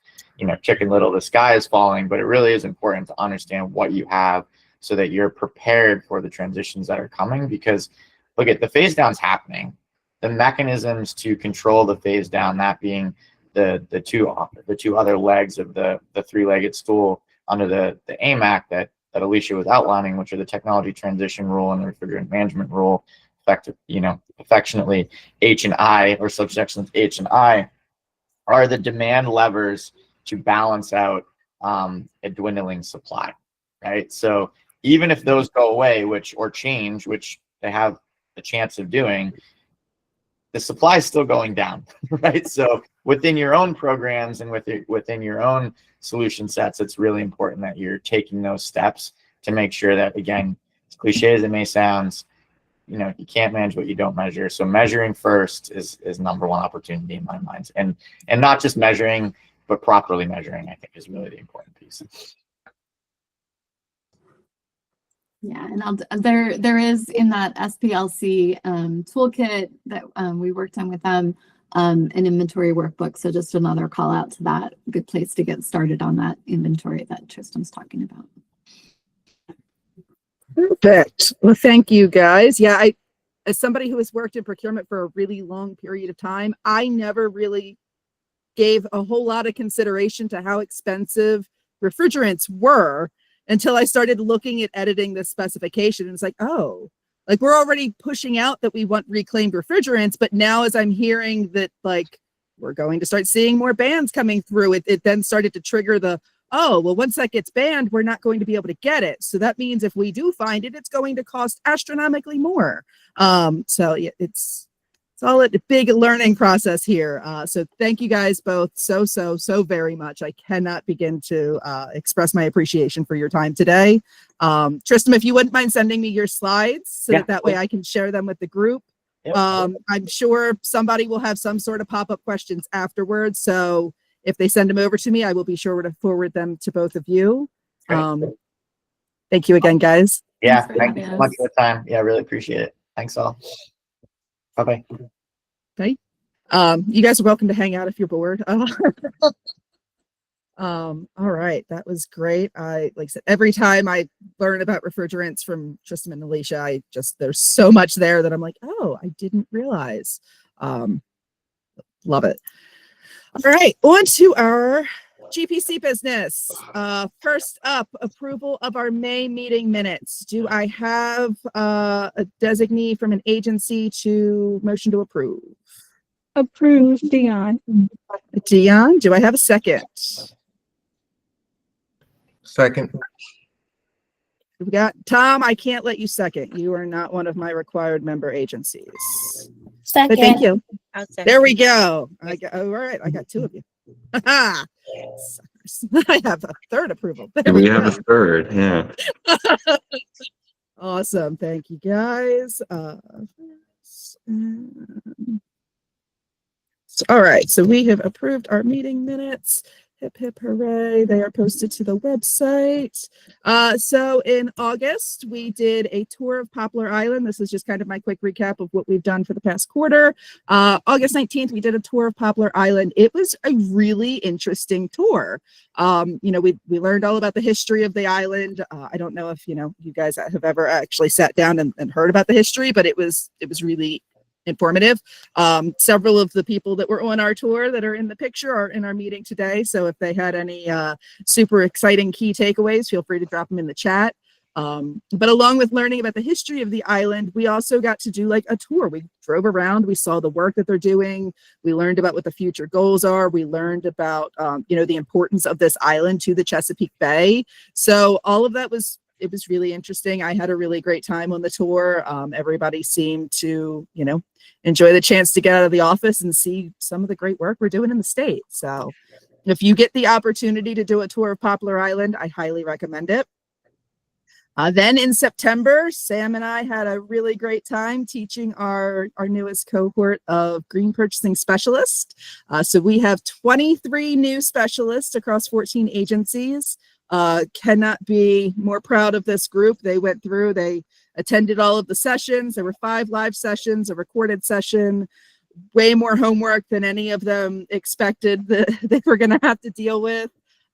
Chicken Little, the sky is falling, but it really is important to understand what you have so that you're prepared for the transitions that are coming. Because look at the phase down's happening. The mechanisms to control the phase down, that being the two other legs of the three-legged stool under the AIM Act that Alicia was outlining, which are the technology transition rule and the refrigerant management rule, affectionately H&I, or subsections H and I, are the demand levers to balance out a dwindling supply, right? So even if those go away, or change, which they have a chance of doing, the supply is still going down, right? So within your own programs and within your own solution sets, it's really important that you're taking those steps to make sure that, again, as cliche as it may sound, you can't manage what you don't measure. So measuring first is number one opportunity in my mind, and not just measuring, but properly measuring, I think, is really the important piece. Yeah, and there is in that SPLC toolkit that we worked on with them, an inventory workbook. So just another call out to that. Good place to get started on that inventory that Tristan's talking about. Perfect. Well, thank you guys. Yeah, as somebody who has worked in procurement for a really long period of time, I never really gave a whole lot of consideration to how expensive refrigerants were until I started looking at editing the specification. And it's like, oh, like we're already pushing out that we want reclaimed refrigerants, but now as I'm hearing that like we're going to start seeing more bans coming through, it then started to trigger the, oh, well, once that gets banned, we're not going to be able to get it. So that means if we do find it, it's going to cost astronomically more. So yeah, it's all a big learning process here. So thank you guys both so very much. I cannot begin to express my appreciation for your time today. Tristan, if you wouldn't mind sending me your slides so that way I can share them with the group. Yep. I'm sure somebody will have some sort of pop-up questions afterwards. So if they send them over to me, I will be sure to forward them to both of you. Thank you again, guys. Yeah, thank you so much for the time. Yeah, I really appreciate it. Thanks all. Bye-bye. Bye. You guys are welcome to hang out if you're bored. All right, that was great. Like I said, every time I learn about refrigerants from Tristan and Alicia, there's so much there that I'm like, oh, I didn't realize. Love it. All right, on to our GPC business. First up, approval of our May meeting minutes. Do I have a designee from an agency to motion to approve? Approve, Dion. Dion, do I have a second? Second. We got Tom. I can't let you second. You are not one of my required member agencies. Second. But thank you. There we go. All right. I got two of you. Suckers. I have a third approval. There We have a third, yeah. Awesome. Thank you, guys. All right. So we have approved our meeting minutes. Hip, hip, hooray. They are posted to the website. So in August, we did a tour of Poplar Island. This is just kind of my quick recap of what we've done for the past quarter. August 19th, we did a tour of Poplar Island. It was a really interesting tour. We learned all about the history of the island. I don't know if, you guys have ever actually sat down and heard about the history, but it was really informative. Several of the people that were on our tour that are in the picture are in our meeting today. So if they had any super exciting key takeaways, feel free to drop them in the chat. But along with learning about the history of the island, we also got to do like a tour. We drove around, we saw the work that they're doing. We learned about what the future goals are. We learned about, the importance of this island to the Chesapeake Bay. So all of that it was really interesting. I had a really great time on the tour. Everybody seemed to, enjoy the chance to get out of the office and see some of the great work we're doing in the state. So if you get the opportunity to do a tour of Poplar Island, I highly recommend it. Then in September, Sam and I had a really great time teaching our newest cohort of green purchasing specialists. So we have 23 new specialists across 14 agencies. Cannot be more proud of this group. They attended all of the sessions. There were 5 live sessions, a recorded session, way more homework than any of them expected that they were going to have to deal with.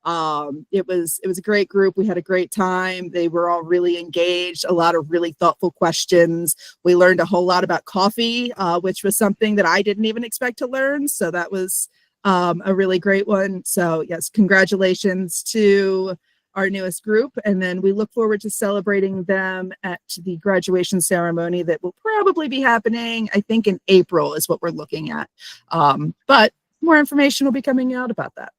It was a great group. We had a great time. They were all really engaged, a lot of really thoughtful questions. We learned a whole lot about coffee, which was something that I didn't even expect to learn. So that was a really great one. So yes, congratulations to our newest group. And then we look forward to celebrating them at the graduation ceremony that will probably be happening, I think in April is what we're looking at. But more information will be coming out about that.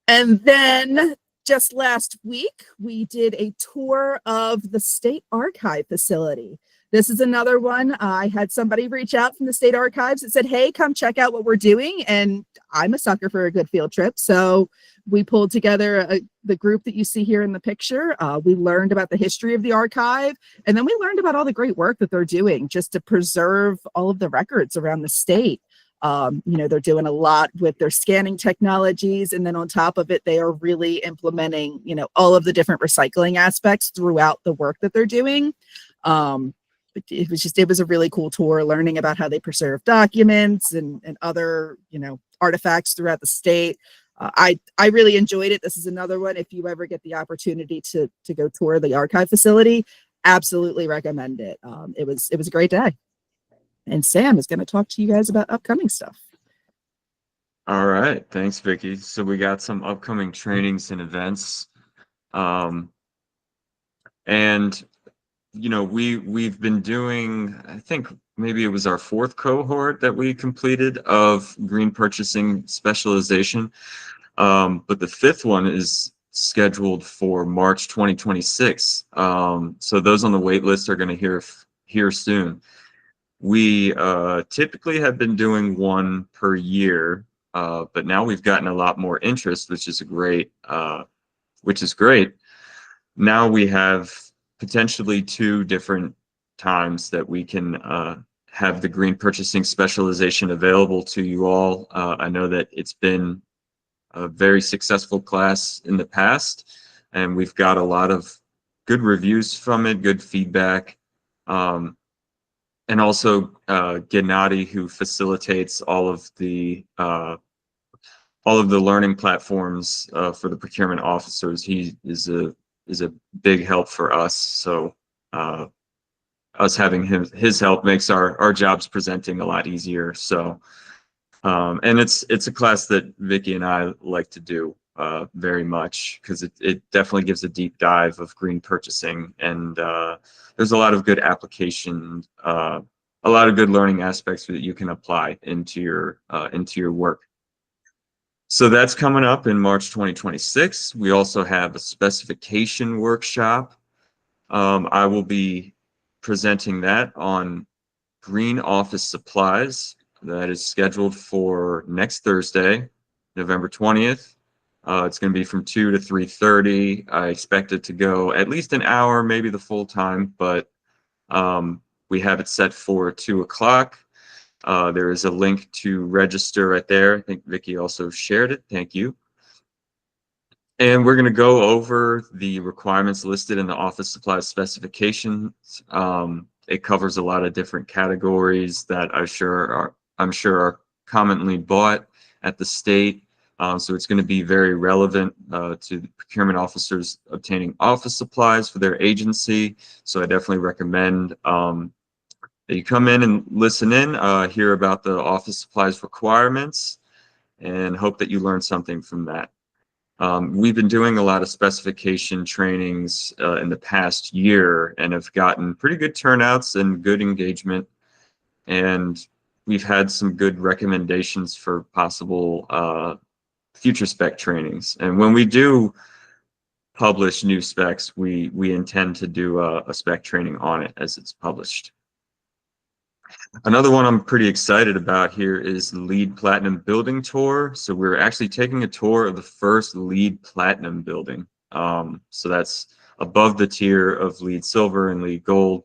And then just last week, we did a tour of the State Archive facility. This is another one. I had somebody reach out from the State Archives that said, hey, come check out what we're doing. And I'm a sucker for a good field trip. So we pulled together the group that you see here in the picture. We learned about the history of the archive. And then we learned about all the great work that they're doing just to preserve all of the records around the state. They're doing a lot with their scanning technologies. And then on top of it, they are really implementing, all of the different recycling aspects throughout the work that they're doing. It was a really cool tour, learning about how they preserve documents and other, artifacts throughout the state. I really enjoyed it. This is another one. If you ever get the opportunity to go tour the archive facility, absolutely recommend it. It was a great day. And Sam is going to talk to you guys about upcoming stuff. All right. Thanks, Vicki. So we got some upcoming trainings and events. We've been doing, I think maybe it was our 4th cohort that we completed of green purchasing specialization. But the 5th one is scheduled for March 2026. So those on the wait list are going to hear soon. We typically have been doing one per year, but now we've gotten a lot more interest, which is great. Now we have potentially 2 different times that we can have the green purchasing specialization available to you all. I know that it's been a very successful class in the past, and we've got a lot of good reviews from it, good feedback. And also Gennady, who facilitates all of the learning platforms for the procurement officers. He is a big help for us. So us having his help makes our jobs presenting a lot easier. So and it's a class that Vicki and I like to do very much, because it definitely gives a deep dive of green purchasing, and there's a lot of good application, a lot of good learning aspects that you can apply into your work. So that's coming up in March 2026. We also have a specification workshop. I will be presenting that on green office supplies. That is scheduled for next Thursday, November 20th. It's going to be from 2 to 3:30. I expect it to go at least an hour, maybe the full time, but we have it set for 2 o'clock. There is a link to register right there. I think Vicky also shared it. Thank you. And we're going to go over the requirements listed in the office supplies specifications. It covers a lot of different categories that I'm sure are commonly bought at the state. So it's going to be very relevant to the procurement officers obtaining office supplies for their agency. So I definitely recommend that you come in and listen in, hear about the office supplies requirements, and hope that you learn something from that. We've been doing a lot of specification trainings in the past year and have gotten pretty good turnouts and good engagement. And we've had some good recommendations for possible future spec trainings. And when we do publish new specs, we intend to do a spec training on it as it's published. Another one I'm pretty excited about here is the LEED Platinum Building Tour. So we're actually taking a tour of the first LEED Platinum building. So that's above the tier of LEED Silver and LEED Gold.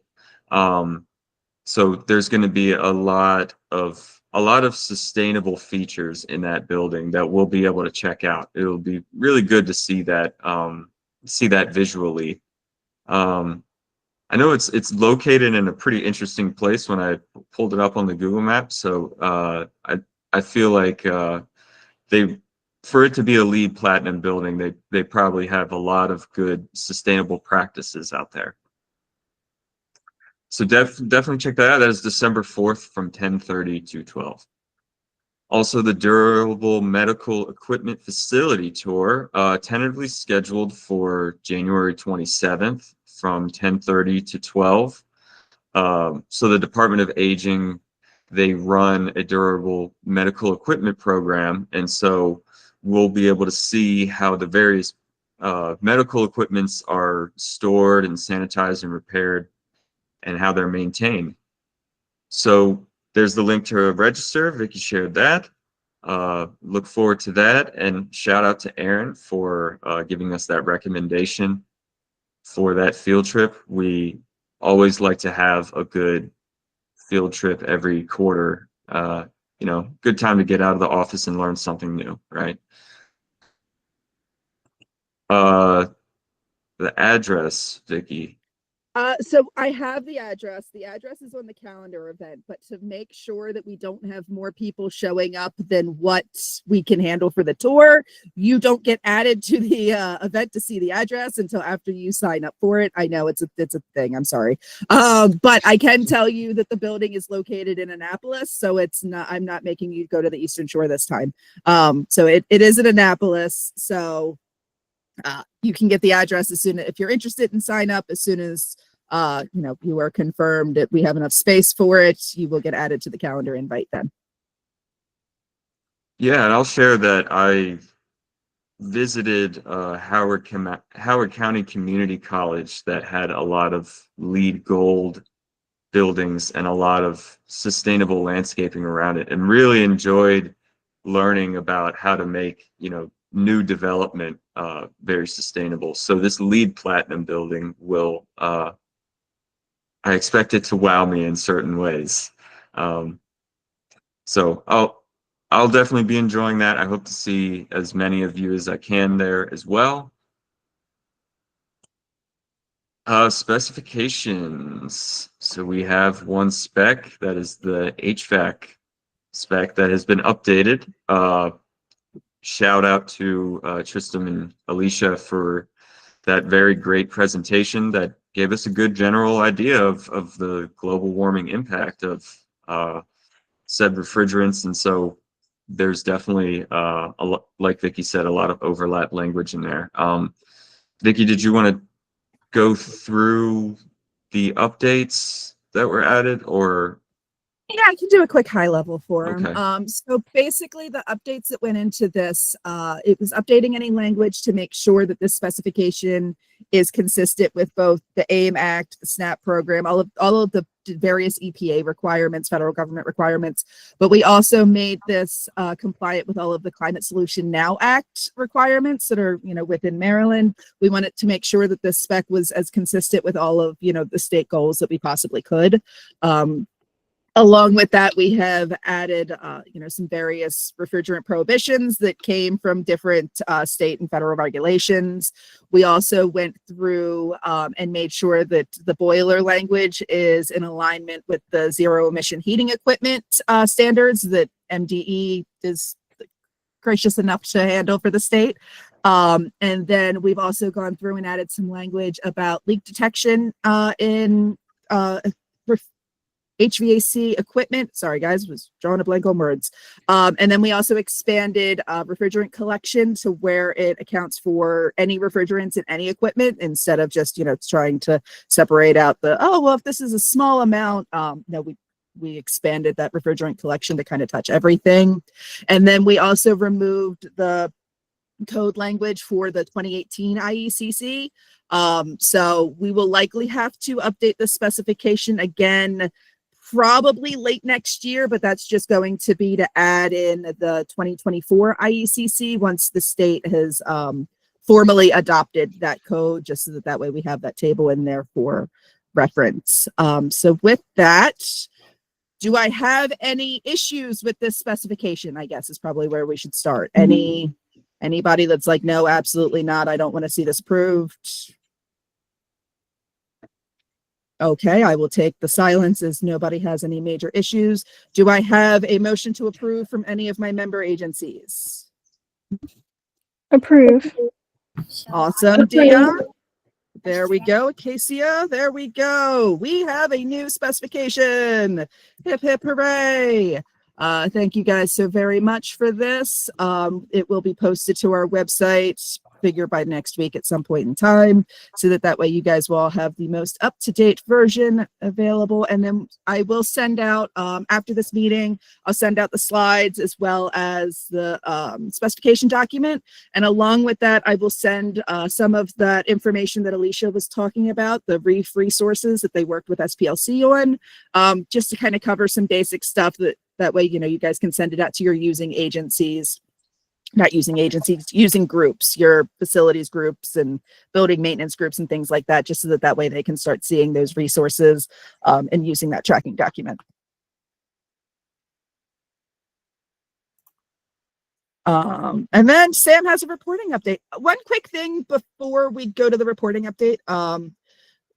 So there's going to be a lot of sustainable features in that building that we'll be able to check out. It'll be really good to see that visually. I know it's located in a pretty interesting place when I pulled it up on the Google map. So I feel like for it to be a LEED Platinum building, they probably have a lot of good sustainable practices out there. So definitely check that out. That is December 4th from 10:30 to 12. Also, the Durable Medical Equipment Facility Tour, tentatively scheduled for January 27th from 10:30 to 12. So the Department of Aging, they run a durable medical equipment program, and so we'll be able to see how the various medical equipments are stored and sanitized and repaired, and how they're maintained. So there's the link to register. Vicky shared that. Look forward to that, and shout out to Aaron for giving us that recommendation for that field trip. We always like to have a good field trip every quarter. Good time to get out of the office and learn something new, right? The address, Vicky. So I have the address. The address is on the calendar event, but to make sure that we don't have more people showing up than what we can handle for the tour, you don't get added to the event to see the address until after you sign up for it. I know it's a thing. I'm sorry. But I can tell you that the building is located in Annapolis, so I'm not making you go to the Eastern Shore this time. So it is in Annapolis. So you can get the address if you're interested in sign up, as soon as you are confirmed that we have enough space for it, you will get added to the calendar invite then. Yeah, and I'll share that I visited Howard County Community College that had a lot of LEED Gold buildings and a lot of sustainable landscaping around it, and really enjoyed learning about how to make new development very sustainable. So this LEED Platinum building will I expect it to wow me in certain ways. So I'll definitely be enjoying that. I hope to see as many of you as I can there as well. Specifications. So we have one spec, that is the HVAC spec that has been updated. Shout out to Tristan and Alicia for that very great presentation that gave us a good general idea of the global warming impact of said refrigerants. And so there's definitely, like Vicky said, a lot of overlap language in there. Vicky, did you want to go through the updates that were added, or Yeah, I can do a quick high level for them. Okay. So basically the updates that went into this, it was updating any language to make sure that this specification is consistent with both the AIM Act, the SNAP program, all of the various EPA requirements, federal government requirements. But we also made this compliant with all of the Climate Solution Now Act requirements that are, within Maryland. We wanted to make sure that this spec was as consistent with all of, the state goals that we possibly could. Along with that, we have added, some various refrigerant prohibitions that came from different state and federal regulations. We also went through and made sure that the boiler language is in alignment with the zero emission heating equipment standards that MDE is gracious enough to handle for the state. And then we've also gone through and added some language about leak detection in HVAC equipment. Sorry, guys, was drawing a blank on words. And then we also expanded refrigerant collection to where it accounts for any refrigerants in any equipment instead of just, trying to separate out if this is a small amount. No, we expanded that refrigerant collection to kind of touch everything. And then we also removed the code language for the 2018 IECC. So we will likely have to update the specification again probably late next year, but that's just going to be to add in the 2024 IECC once the state has formally adopted that code, just so that way we have that table in there for reference. So with that, do I have any issues with this specification? I guess is probably where we should start. Anybody that's like, no, absolutely not, I don't want to see this approved. Okay, I will take the silence as nobody has any major issues. Do I have a motion to approve from any of my member agencies? Approve. Awesome, Dia. There we go, Acacia. There we go. We have a new specification. Hip, hip, hooray. Thank you guys so very much for this. It will be posted to our website, figure by next week at some point in time, so that way you guys will all have the most up-to-date version available. And then I will send out, after this meeting, I'll send out the slides as well as the specification document. And along with that, I will send some of that information that Alicia was talking about, the REEF resources that they worked with SPLC on, just to kind of cover some basic stuff that way, you guys can send it out to your using groups, your facilities groups and building maintenance groups and things like that, just so that way they can start seeing those resources and using that tracking document. And then Sam has a reporting update. One quick thing before we go to the reporting update,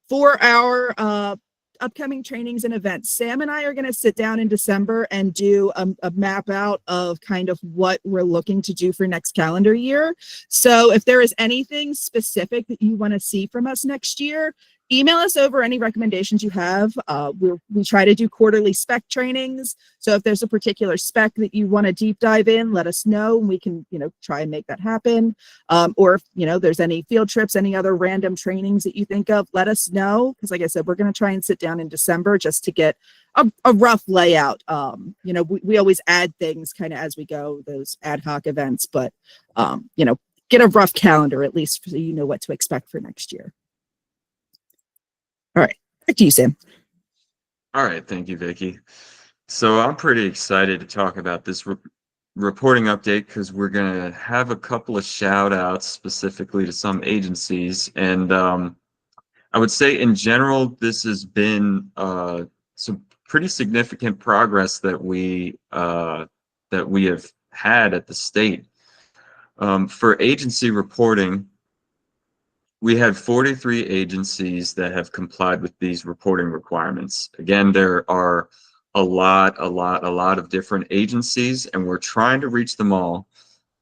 for our upcoming trainings and events, Sam and I are going to sit down in December and do a map out of kind of what we're looking to do for next calendar year. So if there is anything specific that you want to see from us next year, email us over any recommendations you have. We try to do quarterly spec trainings. So if there's a particular spec that you want to deep dive in, let us know and we can, try and make that happen. Or if, there's any field trips, any other random trainings that you think of, let us know. Because like I said, we're going to try and sit down in December just to get a rough layout. We always add things kind of as we go, those ad hoc events, but, get a rough calendar at least so you know what to expect for next year. All right, back to you, Sam. All right, thank you, Vicky. So I'm pretty excited to talk about this reporting update because we're going to have a couple of shout outs specifically to some agencies. And I would say in general, this has been some pretty significant progress that we have had at the state. For agency reporting, we had 43 agencies that have complied with these reporting requirements. Again, there are a lot of different agencies, and we're trying to reach them all.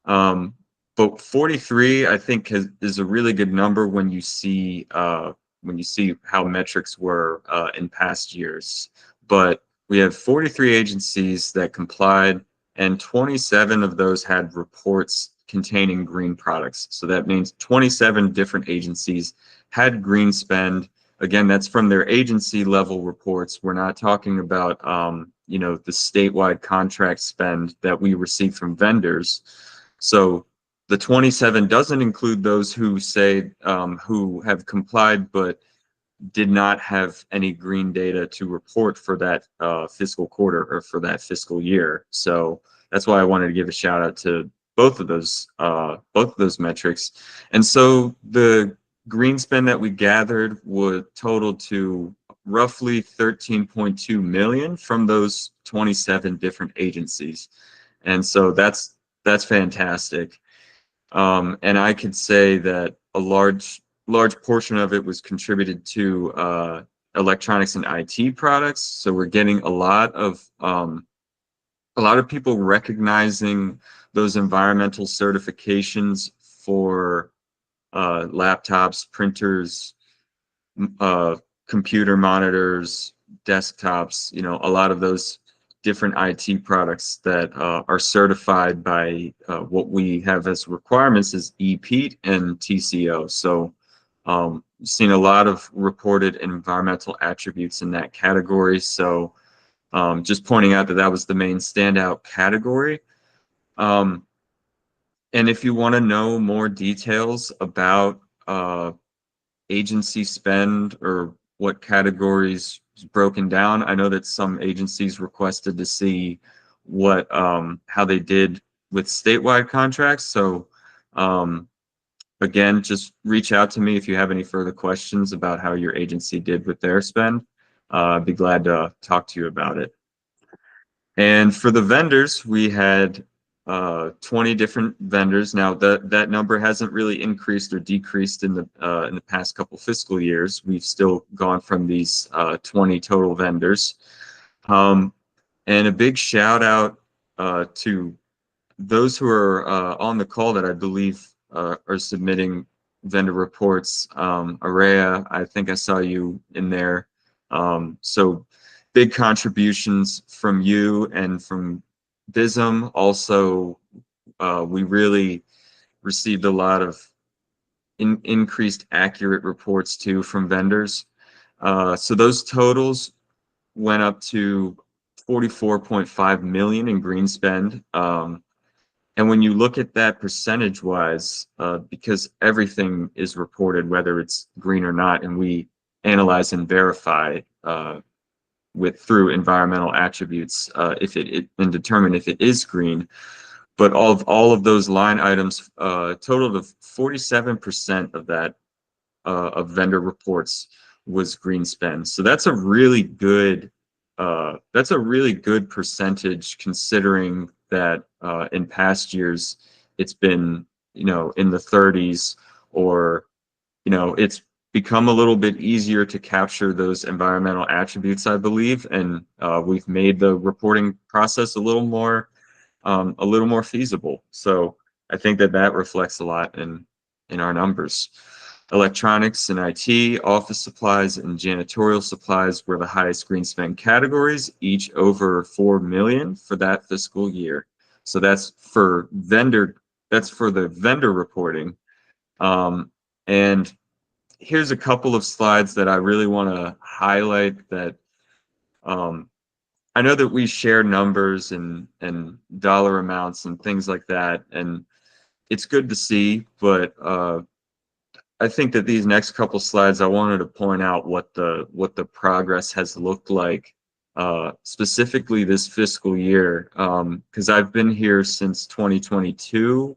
But 43, I think, is a really good number when you see how metrics were in past years. But we have 43 agencies that complied, and 27 of those had reports containing green products. So that means 27 different agencies had green spend. Again, that's from their agency level reports. We're not talking about you know, the statewide contract spend that we receive from vendors. So the 27 doesn't include those who say who have complied but did not have any green data to report for that fiscal quarter or for that fiscal year. So that's why I wanted to give a shout out to both of those metrics. And so the green spend that we gathered would total to roughly 13.2 million from those 27 different agencies. And so that's fantastic. And I could say that a large portion of it was contributed to electronics and IT products. So we're getting a lot of people recognizing those environmental certifications for laptops, printers, computer monitors, desktops, you know, a lot of those different IT products that are certified by what we have as requirements is EPEAT and TCO. So seen a lot of reported environmental attributes in that category. So just pointing out that that was the main standout category. And if you want to know more details about agency spend or what categories is broken down, I know that some agencies requested to see what how they did with statewide contracts. So again, just reach out to me if you have any further questions about how your agency did with their spend. I'd be glad to talk to you about it. And for the vendors, we had 20 different vendors. Now that number hasn't really increased or decreased in the past couple fiscal years. We've still gone from these 20 total vendors. And a big shout out to those who are on the call that I believe are submitting vendor reports. Araya, I think I saw you in there. So big contributions from you and from BISM. Also, we really received a lot of increased accurate reports too from vendors. So those totals went up to 44.5 million in green spend. And when you look at that percentage wise, because everything is reported, whether it's green or not, and we analyze and verify through environmental attributes and determine if it is green. But all of those line items totaled of 47% of that of vendor reports was green spend. So that's a really good percentage, considering that in past years it's been, you know, in the 30s, or, you know, it's become a little bit easier to capture those environmental attributes, I believe, and we've made the reporting process a little more feasible. So I think that reflects a lot in our numbers. Electronics and IT, office supplies, and janitorial supplies were the highest green spend categories, each over 4 million for that fiscal year. So that's for the vendor reporting. And here's a couple of slides that I really want to highlight that I know that we share numbers and dollar amounts and things like that, and it's good to see, but I think that these next couple slides, I wanted to point out what the progress has looked like, specifically this fiscal year, because I've been here since 2022.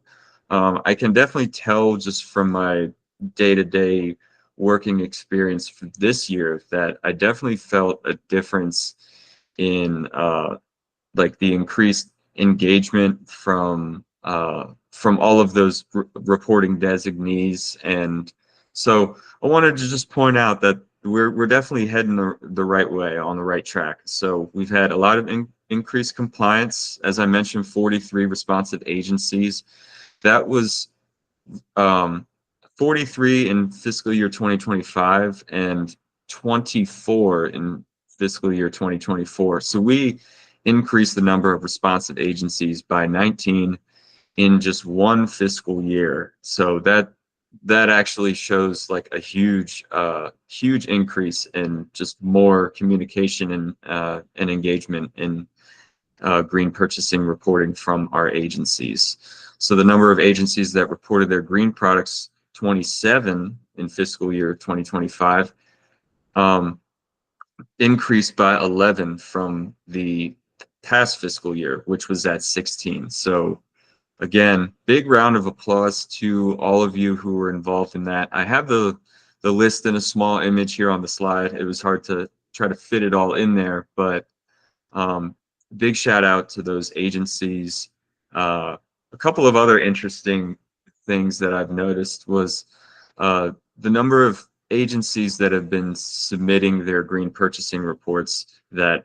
I can definitely tell just from my day-to-day working experience for this year that I definitely felt a difference in like the increased engagement from all of those reporting designees. And so I wanted to just point out that we're definitely heading the right way, on the right track. So we've had a lot of increased compliance. As I mentioned, 43 responsive agencies. That was 43 in fiscal year 2025 and 24 in fiscal year 2024. So we increased the number of responsive agencies by 19 in just one fiscal year. So that actually shows like a huge increase in just more communication and engagement in green purchasing reporting from our agencies. So the number of agencies that reported their green products, 27 in fiscal year 2025, increased by 11 from the past fiscal year, which was at 16. So again, big round of applause to all of you who were involved in that. I have the list in a small image here on the slide. It was hard to try to fit it all in there, but big shout out to those agencies. A couple of other interesting things that I've noticed was the number of agencies that have been submitting their green purchasing reports that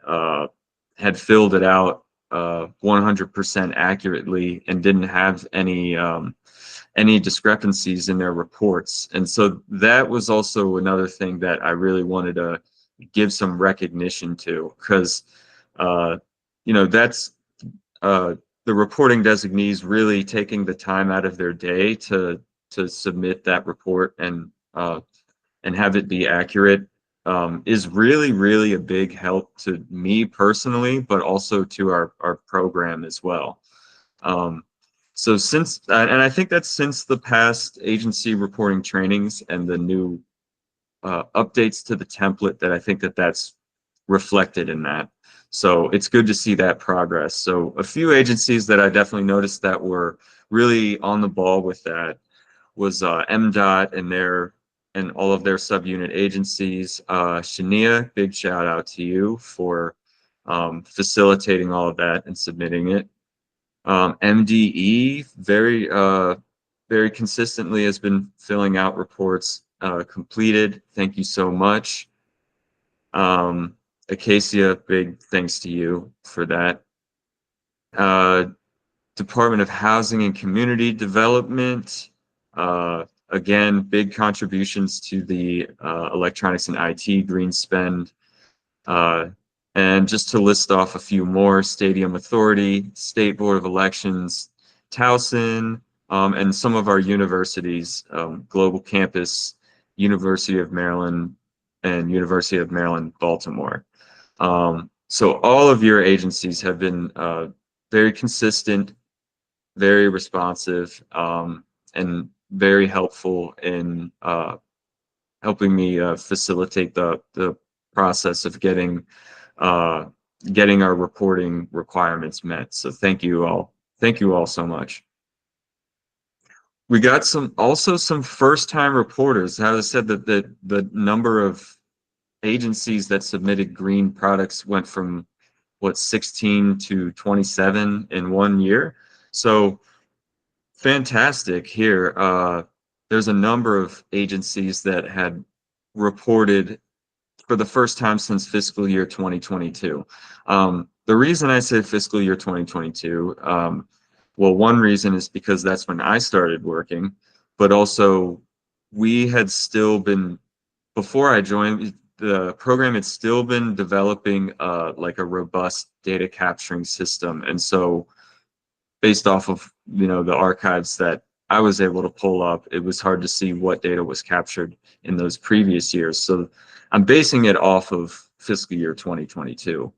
had filled it out 100% accurately and didn't have any discrepancies in their reports. And so that was also another thing that I really wanted to give some recognition to, because that's the reporting designees really taking the time out of their day to submit that report and have it be accurate is really a big help to me personally, but also to our program as well. So since, and I think that's since the past agency reporting trainings and the new updates to the template, that I think that's reflected in that. So it's good to see that progress. So a few agencies that I definitely noticed that were really on the ball with that was MDOT and all of their subunit agencies. Shania, big shout out to you for facilitating all of that and submitting it. MDE very consistently has been filling out reports completed. Thank you so much. Acacia, big thanks to you for that. Department of Housing and Community Development, again, big contributions to the electronics and IT green spend. And just to list off a few more: Stadium Authority, State Board of Elections, Towson, and some of our universities, Global Campus, University of Maryland, and University of Maryland, Baltimore. So all of your agencies have been very consistent, very responsive, and very helpful in helping me facilitate the process of getting our reporting requirements met. So thank you all. Thank you all so much. We got some first-time reporters. As I said, that the number of agencies that submitted green products went from 16 to 27 in 1 year. So fantastic here. There's a number of agencies that had reported for the first time since fiscal year 2022. The reason I say fiscal year 2022, well, one reason is because that's when I started working, but also we had still been, before I joined, the program had still been developing like a robust data capturing system. And so based off of, the archives that I was able to pull up, it was hard to see what data was captured in those previous years. So I'm basing it off of fiscal year 2022.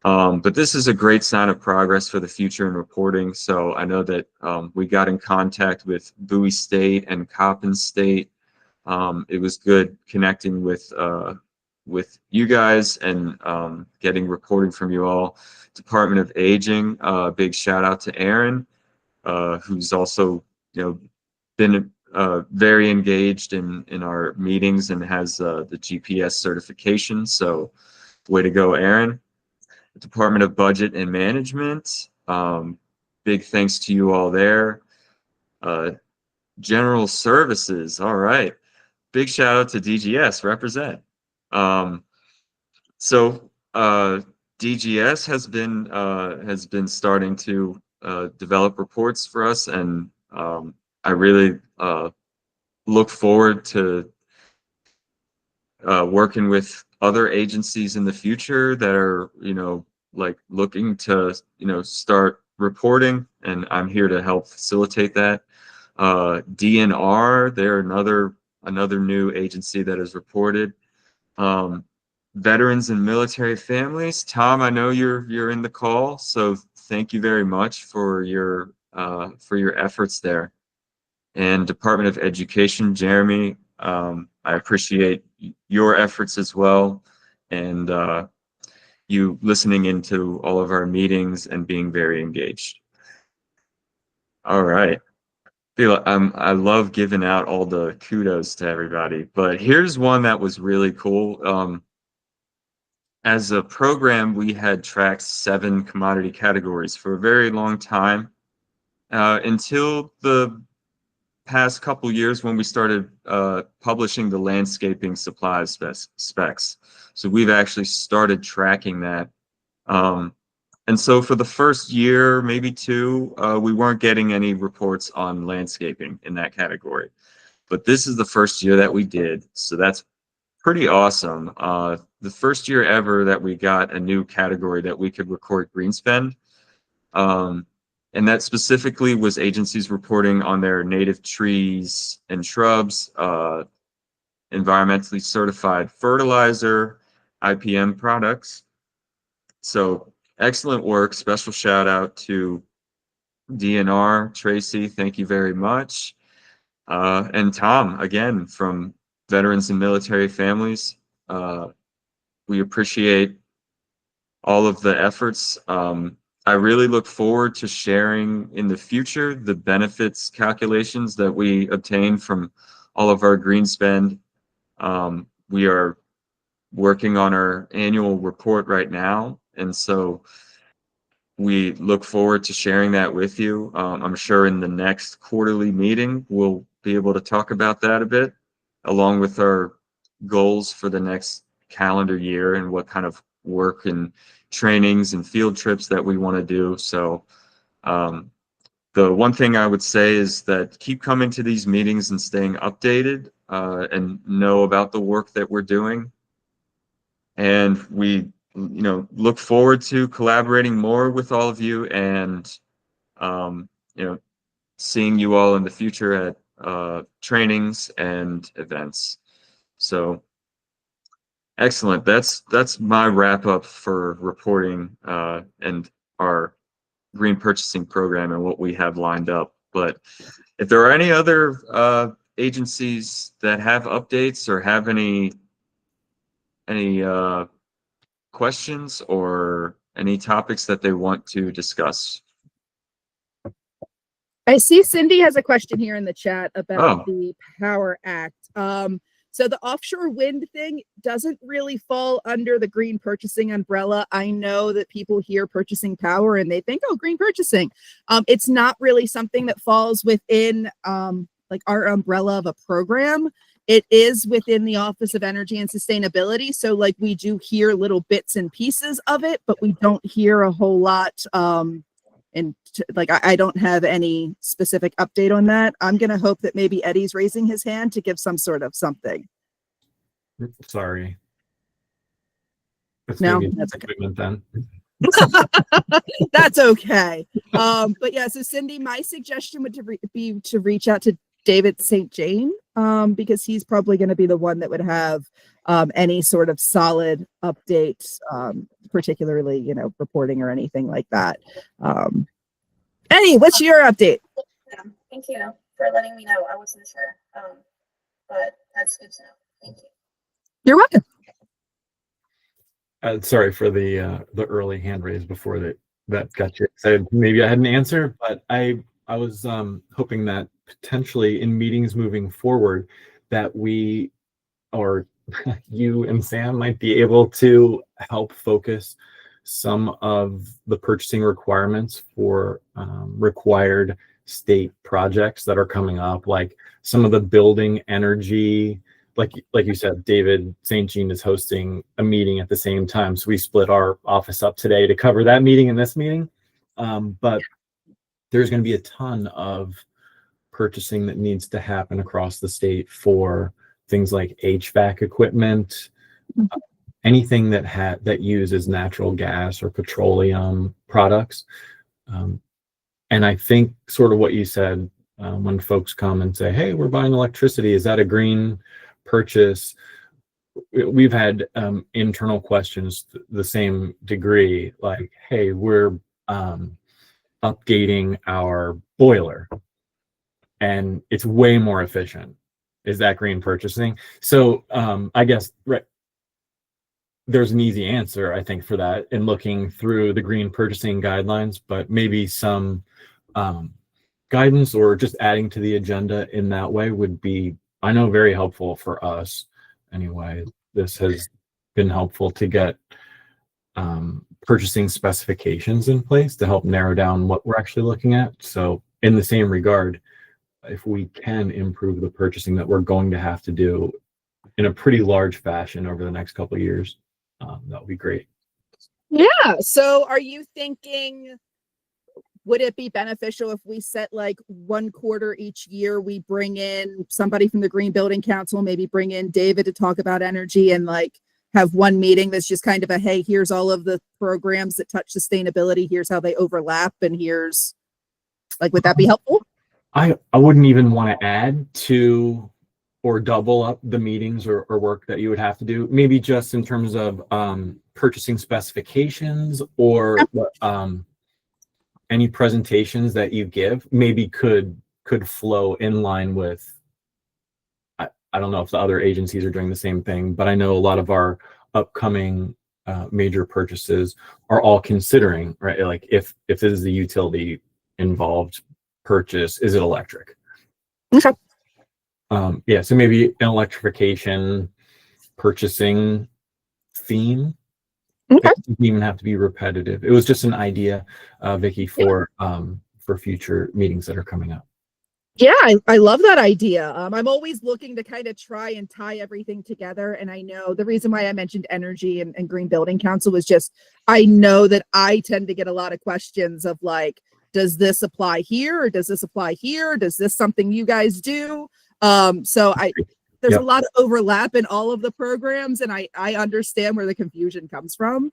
But this is a great sign of progress for the future in reporting. So I know that we got in contact with Bowie State and Coppin State. It was good connecting with you guys and getting reporting from you all. Department of Aging, big shout out to Aaron, who's also been very engaged in our meetings and has the GPS certification. So way to go, Aaron. Department of Budget and Management, big thanks to you all there. General Services, all right, big shout out to DGS, represent. So DGS has been starting to develop reports for us, and I really look forward to working with other agencies in the future that are like looking to start reporting, and I'm here to help facilitate that. DNR, they're another new agency that is reported. Veterans and military families. Tom, I know you're in the call, so thank you very much for your efforts there. And Department of Education, Jeremy, I appreciate your efforts as well, and you listening into all of our meetings and being very engaged. All right. I love giving out all the kudos to everybody, but here's one that was really cool. As a program, we had tracked 7 commodity categories for a very long time, until the past couple years when we started publishing the landscaping supplies specs. So we've actually started tracking that. And so for the first year, maybe 2, we weren't getting any reports on landscaping in that category. But this is the first year that we did, so that's pretty awesome. The first year ever that we got a new category that we could record green spend. And that specifically was agencies reporting on their native trees and shrubs, environmentally certified fertilizer, IPM products. So excellent work. Special shout out to DNR, Tracy, thank you very much. And Tom, again, from Veterans and Military Families. We appreciate all of the efforts. I really look forward to sharing in the future the benefits calculations that we obtain from all of our green spend. We are working on our annual report right now, and so we look forward to sharing that with you. I'm sure in the next quarterly meeting, we'll be able to talk about that a bit, along with our goals for the next calendar year and what kind of work and trainings and field trips that we want to do. So the one thing I would say is that keep coming to these meetings and staying updated and know about the work that we're doing. And we look forward to collaborating more with all of you and seeing you all in the future at trainings and events. So excellent. That's my wrap up for reporting and our green purchasing program and what we have lined up. But if there are any other agencies that have updates or have any questions or any topics that they want to discuss. I see Cindy has a question here in the chat about the Power Act. So the offshore wind thing doesn't really fall under the green purchasing umbrella. I know that people hear purchasing power and they think, oh, green purchasing. It's not really something that falls within like our umbrella of a program. It is within the Office of Energy and Sustainability. So like we do hear little bits and pieces of it, but we don't hear a whole lot. I don't have any specific update on that. I'm going to hope that maybe Eddie's raising his hand to give some sort of something. Sorry. No, that's okay. Then. That's okay. But yeah, so Cindy, my suggestion would be to reach out to David St. Jane, because he's probably going to be the one that would have any sort of solid updates, particularly, reporting or anything like that. Eddie, what's your update? Yeah, thank you for letting me know. I wasn't sure, but that's good to know. Thank you. You're welcome. Sorry for the early hand raise before that got you excited. Maybe I had an answer, but I was hoping that potentially in meetings moving forward that we, or you and Sam, might be able to help focus some of the purchasing requirements for required state projects that are coming up, like some of the building energy. Like you said, David St. Jean is hosting a meeting at the same time. So we split our office up today to cover that meeting and this meeting. But there's going to be a ton of purchasing that needs to happen across the state for things like HVAC equipment, anything that uses natural gas or petroleum products. And I think sort of what you said, When folks come and say, hey, we're buying electricity, is that a green purchase? We've had internal questions the same degree, like, hey, we're updating our boiler and it's way more efficient. Is that green purchasing? So I guess there's an easy answer, I think, for that in looking through the green purchasing guidelines, but maybe some guidance or just adding to the agenda in that way would be, I know, very helpful for us. Anyway, this has been helpful to get purchasing specifications in place to help narrow down what we're actually looking at. So in the same regard, if we can improve the purchasing that we're going to have to do in a pretty large fashion over the next couple of years, that would be great. Yeah. So are you thinking, would it be beneficial if we set like 1 quarter each year, we bring in somebody from the Green Building Council, maybe bring in David to talk about energy, and like have one meeting that's just kind of a, hey, here's all of the programs that touch sustainability, here's how they overlap, and here's like, would that be helpful? I wouldn't even want to add to or double up the meetings or work that you would have to do. Maybe just in terms of purchasing specifications or any presentations that you give maybe could flow in line with, I don't know if the other agencies are doing the same thing, but I know a lot of our upcoming major purchases are all considering, right? Like if this is a utility involved purchase, is it electric? Okay. Yeah, so maybe an electrification purchasing theme. Okay. It doesn't even have to be repetitive. It was just an idea, Vicky, for future meetings that are coming up. Yeah, I love that idea. I'm always looking to kind of try and tie everything together. And I know the reason why I mentioned energy and Green Building Council was just, I know that I tend to get a lot of questions of like, does this apply here? Or does this apply here? Does this something you guys do? So there's a lot of overlap in all of the programs, and I understand where the confusion comes from.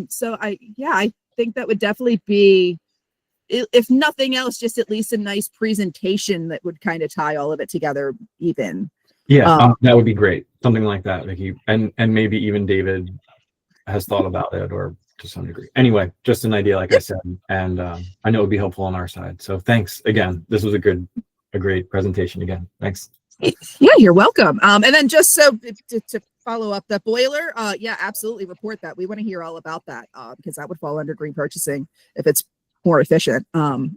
So I think that would definitely be, if nothing else, just at least a nice presentation that would kind of tie all of it together even. Yeah, that would be great. Something like that, Vicky. And maybe even David has thought about it, or to some degree. Anyway, just an idea, like I said, and I know it would be helpful on our side. So thanks again. This was a great presentation again. Thanks. Yeah, you're welcome. And then just so to follow up the boiler, yeah, absolutely report that. We want to hear all about that because that would fall under green purchasing if it's more efficient.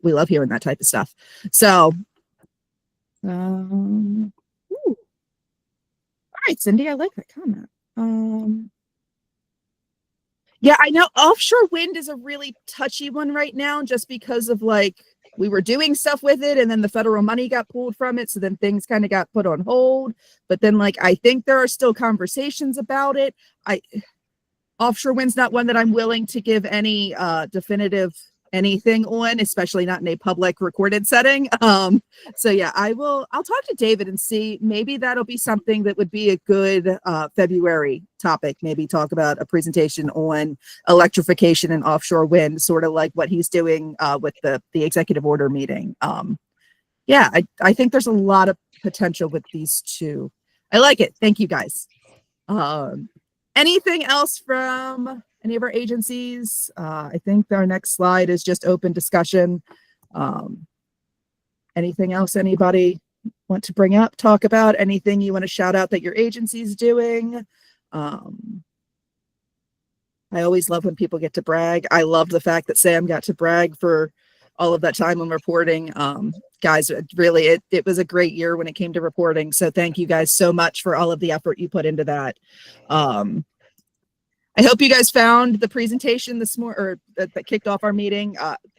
We love hearing that type of stuff. So, all right, Cindy, I like that comment. Yeah, I know offshore wind is a really touchy one right now, just because of like, we were doing stuff with it and then the federal money got pulled from it. So then things kind of got put on hold, but then like, I think there are still conversations about it. Offshore wind's not one that I'm willing to give any definitive anything on, especially not in a public recorded setting. So yeah, I'll talk to David and see, maybe that'll be something that would be a good February topic. Maybe talk about a presentation on electrification and offshore wind, sort of like what he's doing with the executive order meeting. Yeah, I think there's a lot of potential with these two. I like it. Thank you guys. Anything else from any of our agencies? I think our next slide is just open discussion. Anything else anybody want to bring up, talk about? Anything you want to shout out that your agency's doing? I always love when people get to brag. I love the fact that Sam got to brag for all of that time when reporting. Guys, really, it was a great year when it came to reporting. So thank you guys so much for all of the effort you put into that. I hope you guys found the presentation this morning, or that kicked off our meeting,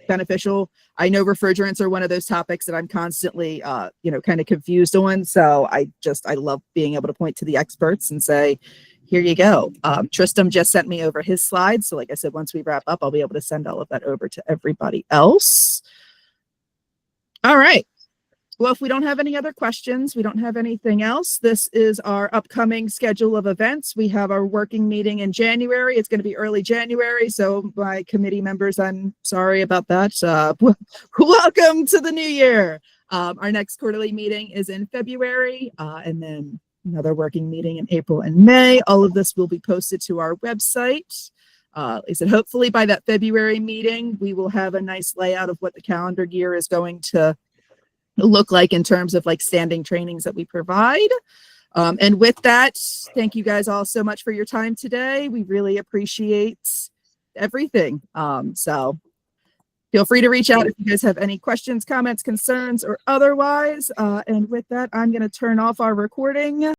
beneficial. I know refrigerants are one of those topics that I'm constantly, kind of confused on. So I love being able to point to the experts and say, here you go. Tristram just sent me over his slides. So like I said, once we wrap up, I'll be able to send all of that over to everybody else. All right. Well, if we don't have any other questions, we don't have anything else. This is our upcoming schedule of events. We have our working meeting in January. It's going to be early January. So my committee members, I'm sorry about that. Welcome to the new year. Our next quarterly meeting is in February, and then another working meeting in April and May. All of this will be posted to our website. Like I said, hopefully by that February meeting, we will have a nice layout of what the calendar year is going to look like in terms of like standing trainings that we provide. And with that, thank you guys all so much for your time today. We really appreciate everything. So feel free to reach out if you guys have any questions, comments, concerns, or otherwise. And with that, I'm going to turn off our recording.